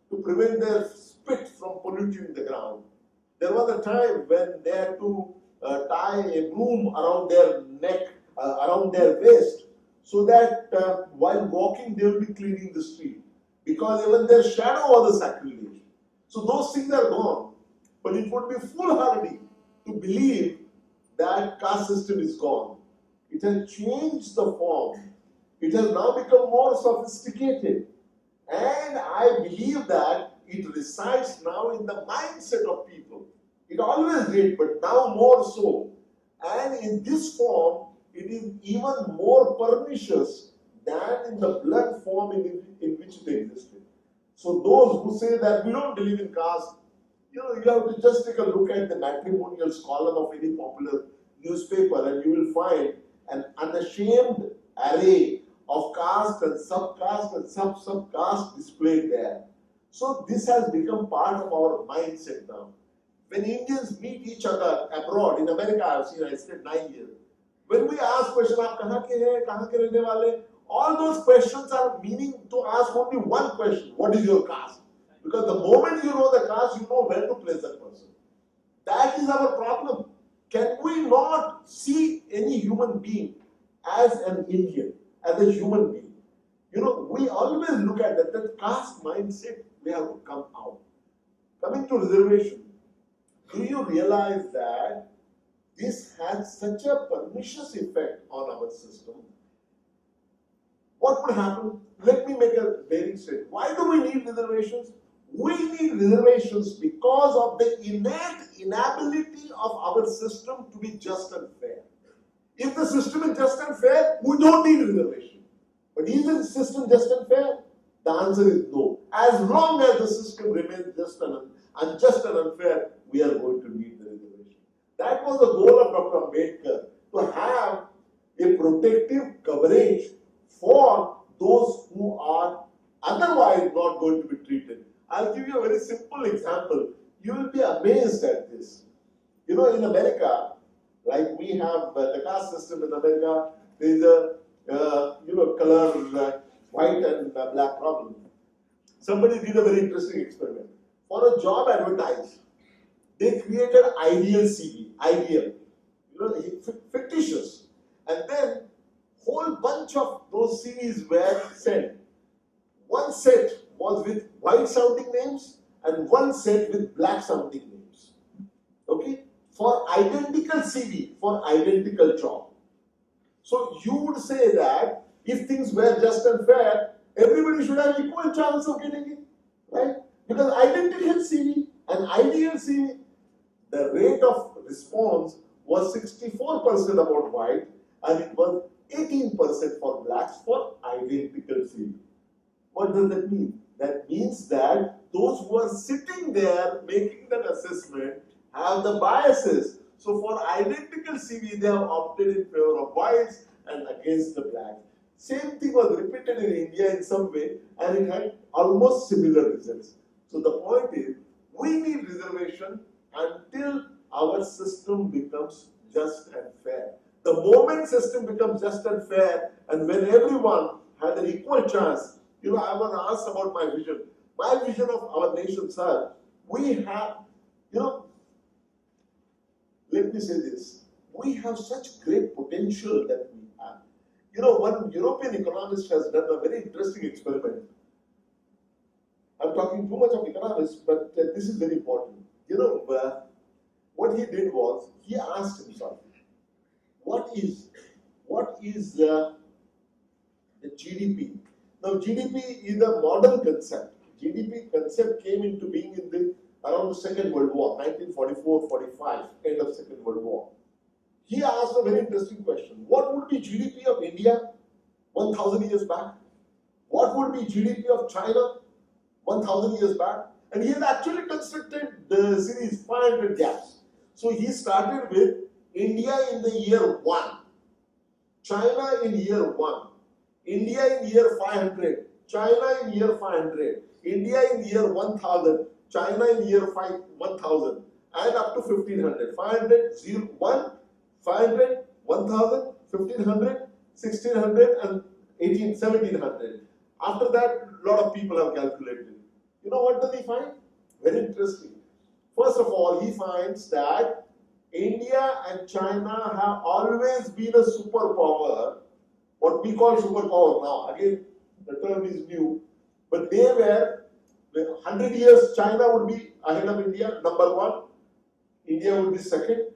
to prevent their spit from polluting the ground. There was a time when they had to tie a broom around their neck, around their waist, so that while walking they will be cleaning the street, because even their shadow was a sacrilege. So those things are gone. But it would be foolhardy to believe that caste system is gone. It has changed the form. It has now become more sophisticated. And I believe that it resides now in the mindset of people. It always did, but now more so. And in this form, it is even more pernicious than in the blunt form in which it existed. So those who say that we don't believe in caste, you have to just take a look at the matrimonials column of any popular newspaper, and you will find an unashamed array of caste and subcaste and sub-subcaste displayed there. So this has become part of our mindset now. When Indians meet each other abroad, in America I have seen, I stayed 9 years. When we ask questions, "Aap kahan ke hai, kahan ke rehne wale?" all those questions are meaning to ask only one question: what is your caste? Because the moment you know the caste, you know where to place that person. That is our problem. Can we not see any human being as an Indian, as a human being? We always look at that caste mindset, we have to come out. Coming to reservation, do you realize that this has such a pernicious effect on our system? What would happen? Let me make a very straight. Why do we need reservations? We need reservations because of the innate inability of our system to be just and fair. If the system is just and fair, we don't need reservation. But is the system just and fair? The answer is no. As long as the system remains just and unjust and unfair, we are going to need the reservation. That was the goal of Dr. Ambedkar, to have a protective coverage for those who are otherwise not going to be treated. I'll give you a very simple example. You will be amazed at this. In America, like we have the caste system in America, there is a color white and black problem. Somebody did a very interesting experiment. For a job advertised, they created ideal CV, ideal, fictitious, and then whole bunch of those CVs were sent. One set was with white sounding names and one set with black sounding names. Okay? For identical CV, for identical job. So you would say that if things were just and fair, everybody should have equal chance of getting it, right? Because identical CV and ideal CV, the rate of response was 64% about white and it was 18% for blacks for identical CV. What does that mean? That means that those who are sitting there making that assessment have the biases. So for identical CV, they have opted in favor of whites and against the blacks. Same thing was repeated in India in some way, and it had almost similar results. So the point is, we need reservation until our system becomes just and fair. The moment system becomes just and fair, and when everyone has an equal chance, I was asked about my vision. My vision of our nation, sir, we have, let me say this, we have such great potential that we have. One European economist has done a very interesting experiment. I'm talking too much of economics, but this is very important. What he did was, he asked himself, what is the GDP? Now, GDP is a modern concept. GDP concept came into being in around the Second World War, 1944-45, end of Second World War. He asked a very interesting question. What would be GDP of India 1,000 years back? What would be GDP of China 1,000 years back? And he has actually constructed the series 500 gaps. So he started with India in the year 1, China in year 1, India in year 500, China in year 500, India in year 1000, China in year 1000, and up to 1500. 500, 0, 1, 500, 1000, 1500, 1600, and 1700. After that, a lot of people have calculated. You know what does he find? Very interesting. First of all, he finds that India and China have always been a superpower, what we call superpower now. Again, the term is new, but they were, 100 years China would be ahead of India, number 1, India would be second.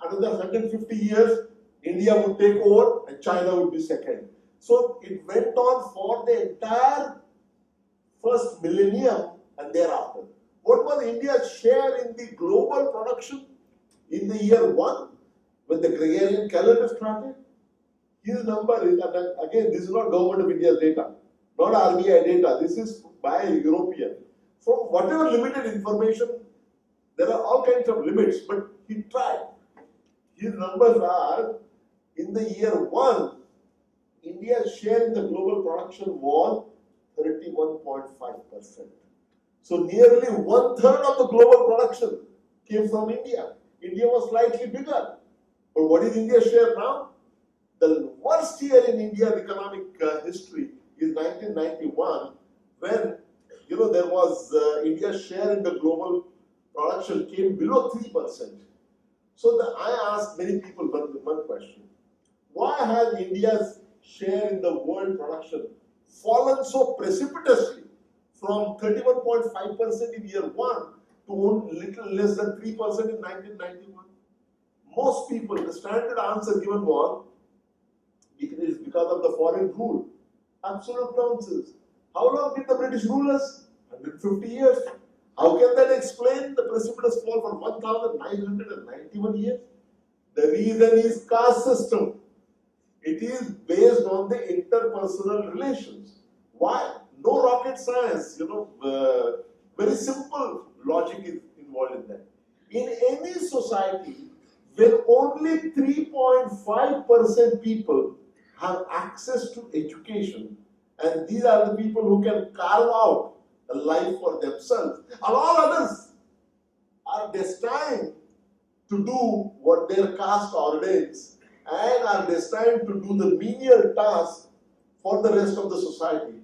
Another 150 years, India would take over and China would be second. So it went on for the entire first millennium and thereafter. What was India's share in the global production in the year 1 when the Gregorian calendar started? His number is, and again, this is not Government of India's data, not RBI data, this is by a European. From whatever limited information, there are all kinds of limits, but he tried. His numbers are, in the year 1, India's share in the global production was 31.5%. So nearly 1/3 of the global production came from India. India was slightly bigger. But what is India's share now? The worst year in India's economic history is 1991, when there was India's share in the global production came below 3%. So I asked many people one question. Why has India's share in the world production fallen so precipitously from 31.5% in year 1 to only little less than 3% in 1991? Most people, the standard answer given was, it is because of the foreign rule. Absolute nonsense. How long did the British rule us? 150 years. How can that explain the precipitous fall for 1991 years? The reason is caste system. It is based on the interpersonal relations. Why? No rocket science, very simple logic is involved in that. In any society, where only 3.5% people have access to education, and these are the people who can carve out a life for themselves, and all others are destined to do what their caste ordains and are destined to do the menial task for the rest of the society.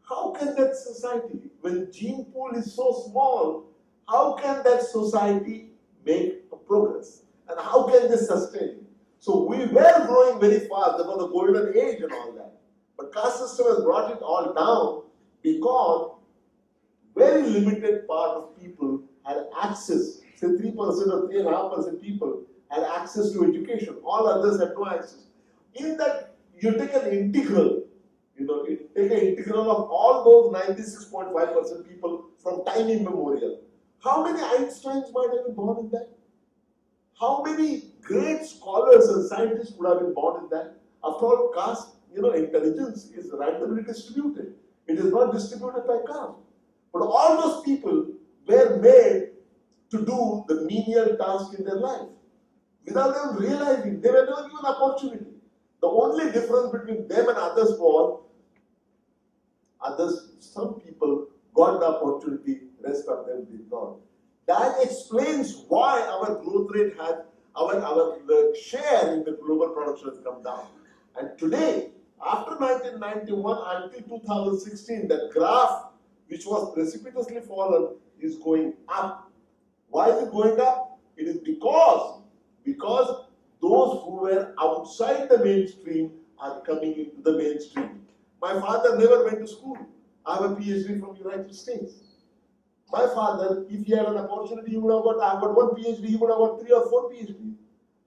How can that society, when gene pool is so small, how can that society make a progress? And how can they sustain it? So we were growing very fast, there was the golden age and all that. But caste system has brought it all down because very limited part of people had access, say 3% or 3.5% people had access to education. All others had no access. In that, you take an integral, take an integral of all those 96.5% people from time immemorial. How many Einsteins might have been born in that? How many great scholars and scientists would have been born in that? After all, caste, intelligence is randomly distributed. It is not distributed by caste. But all those people were made to do the menial task in their life. Without them realizing, they were never given opportunity. The only difference between them and others was, some people got the opportunity, rest of them did not. That explains why our growth rate had, the share in the global production has come down. And today, after 1991 until 2016, the graph, which was precipitously fallen, is going up. Why is it going up? It is because those who were outside the mainstream are coming into the mainstream. My father never went to school. I have a PhD from the United States. My father, if he had an opportunity, he would have got, I have got one PhD, he would have got 3 or 4 PhDs.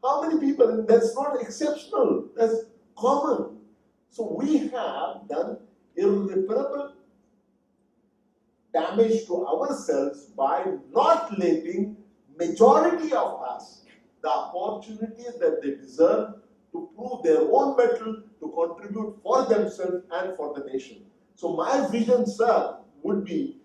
How many people? And that's not exceptional, that's common. So we have done irreparable damage to ourselves by not letting majority of us the opportunities that they deserve to prove their own mettle, to contribute for themselves and for the nation. So my vision, sir, would be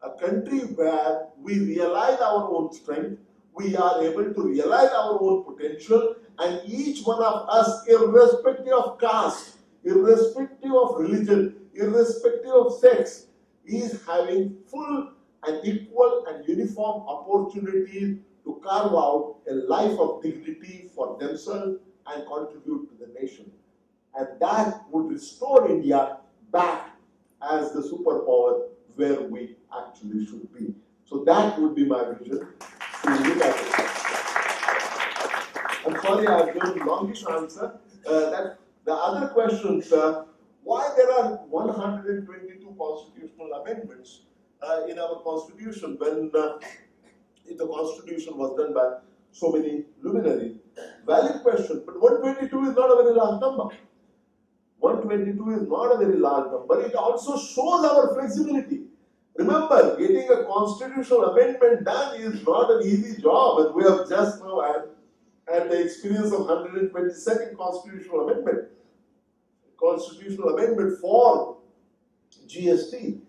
a country where we realize our own strength, we are able to realize our own potential, and each one of us, irrespective of caste, irrespective of religion, irrespective of sex, is having full and equal and uniform opportunity to carve out a life of dignity for themselves and contribute to the nation. And that would restore India back as the superpower where we actually should be. So that would be my vision. I'm sorry I've given a longish answer. That the other questions, why there are 122 constitutional amendments in our constitution when if the constitution was done by so many luminaries? Valid question, but 122 is not a very large number. 122 is not a very large number. It also shows our flexibility. Remember, getting a constitutional amendment done is not an easy job, and we have just now had the experience of 122nd constitutional amendment. Constitutional amendment for GST.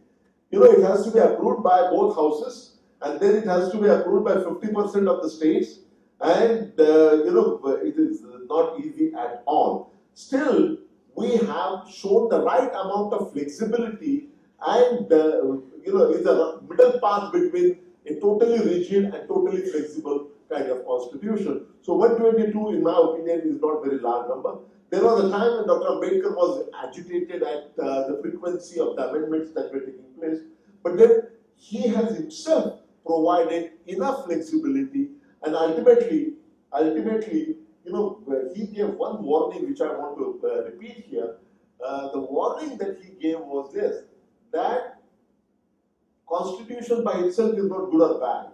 You know, it has to be approved by both houses, and then it has to be approved by 50% of the states, and you know, it is not easy at all. Still, we have shown the right amount of flexibility, and you know, it's a middle path between a totally rigid and totally flexible kind of constitution. So 122, in my opinion, is not a very large number. There was a time when Dr. Ambedkar was agitated at the frequency of the amendments that were taking place, but then he has himself provided enough flexibility, and ultimately, you know, he gave one warning which I want to repeat here. The warning that he gave was this, that constitution by itself is not good or bad.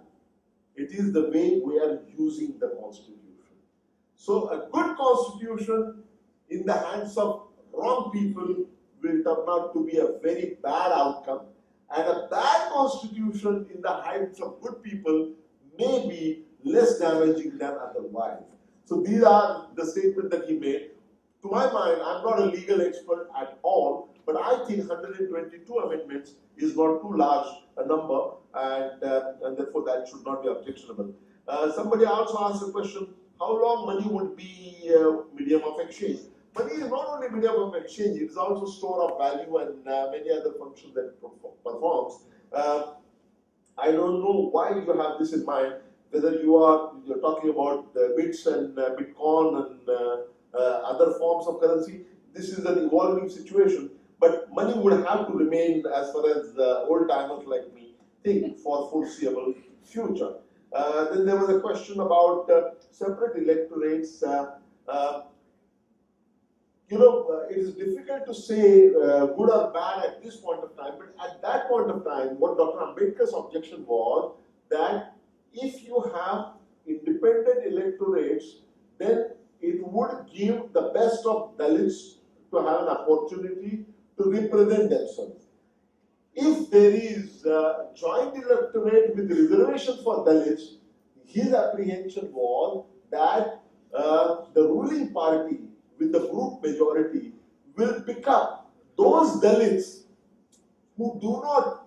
It is the way we are using the constitution. So a good constitution in the hands of wrong people will turn out to be a very bad outcome, and a bad constitution in the hands of good people may be less damaging than otherwise. So these are the statements that he made. To my mind, I'm not a legal expert at all, but I think 122 amendments is not too large a number, and therefore that should not be objectionable. Somebody also asked a question, how long money would be medium of exchange? Money is not only medium of exchange, it is also store of value and many other functions that it performs. I don't know why you have this in mind, whether you're talking about bits and Bitcoin and other forms of currency. This is an evolving situation, but money would have to remain, as far as old timers like me think, for foreseeable future. Then there was a question about separate electorates. You know, it is difficult to say good or bad at this point of time, but at that point of time, what Dr. Ambedkar's objection was that if you have independent electorates, then it would give the best of Dalits to have an opportunity to represent themselves. If there is a joint electorate with reservation for Dalits, his apprehension was that the ruling party with the brute majority will pick up those Dalits who do not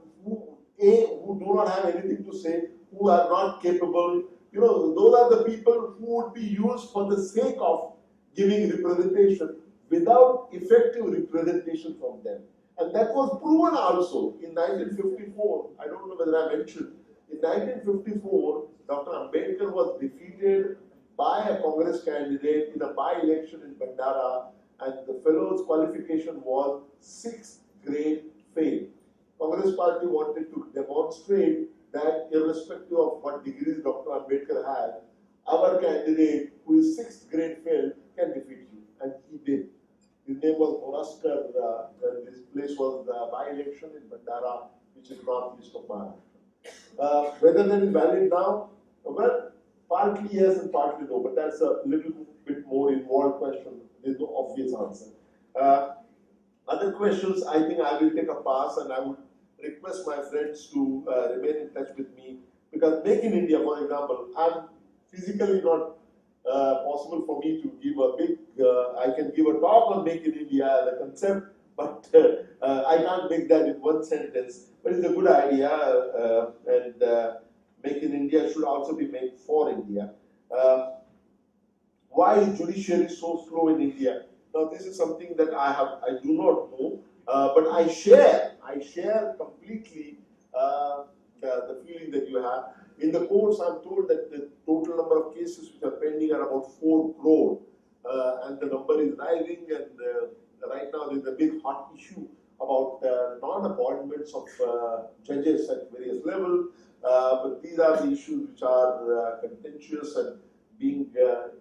have anything to say, who are not capable. You know, those are the people who would be used for the sake of giving representation without effective representation from them. And that was proven also in 1954. I don't know whether I mentioned. In 1954, Dr. Ambedkar was defeated by a Congress candidate in a by-election in Bandara, and the fellow's qualification was 6th grade fail. Congress party wanted to demonstrate that irrespective of what degrees Dr. Ambedkar had, our candidate who is 6th grade fail can defeat you, and he did. His name was Moraskar, and this place was the by-election in Bandara, which is northeast of Maharashtra. Whether that is valid now, well, Partly yes and partly no, but that's a little bit more involved question. There's no obvious answer. Other questions, I think I will take a pass, and I would request my friends to remain in touch with me, because Make in India, for example, I'm physically not possible for me to give a big, I can give a talk on Make in India as a concept, but I can't make that in one sentence. But it's a good idea, and Make in India should also be made for India. Why is judiciary so slow in India? Now, this is something that I do not know, but I share completely the feeling that you have. In the courts, I'm told that the total number of cases which are pending are about 4 crore, and the number is rising. And right now, there's a big hot issue about non-appointments of judges at various levels. But these are the issues which are contentious and being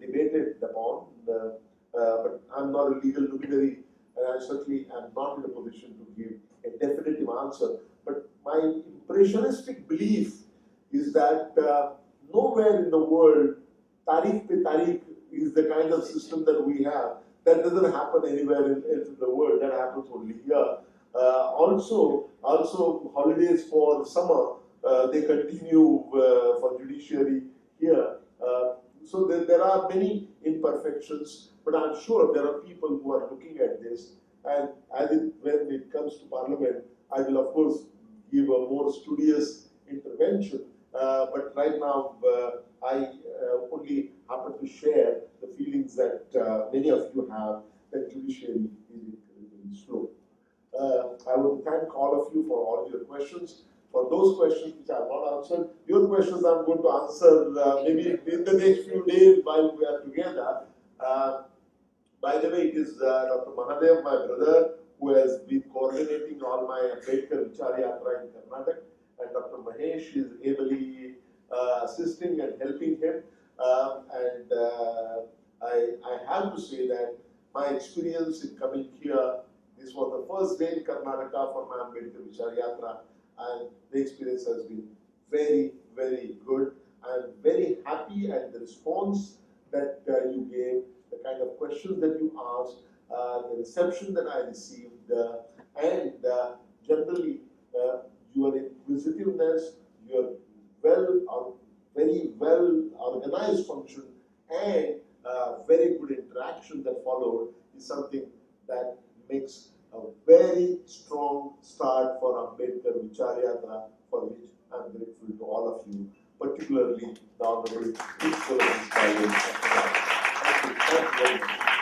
debated upon. But I'm not a legal luminary, and I certainly am not in a position to give a definitive answer. But my impressionistic belief is that nowhere in the world, tarikh pe tarikh is the kind of system that we have. That doesn't happen anywhere in the world. That happens only here. Also, holidays for summer, they continue for judiciary here. So there are many imperfections, but I'm sure there are people who are looking at this. And when it comes to Parliament, I will of course give a more studious intervention. But right now, I only happen to share the feelings that many of you have, that judiciary is incredibly slow. I would thank all of you for all your questions. For those questions which I have not answered, your questions I'm going to answer maybe in the next few days while we are together. By the way, it is Dr. Mahadev, my brother, who has been coordinating all my AMBEDKAR Vichar Yatra in Karnataka, and Dr. Mahesh is ably assisting and helping him. I have to say that my experience in coming here, this was the first day in Karnataka for my AMBEDKAR Vichar Yatra, and the experience has been very, very good. I'm very happy at the response that you gave, the kind of questions that you asked, the reception that I received, and generally your inquisitiveness, your very well organized function, and very good interaction that followed is something that makes a very strong start for AMBEDKAR Vichar Yatra, for which I am grateful to all of you, particularly the Honorable Principal of this College. Thank you very much.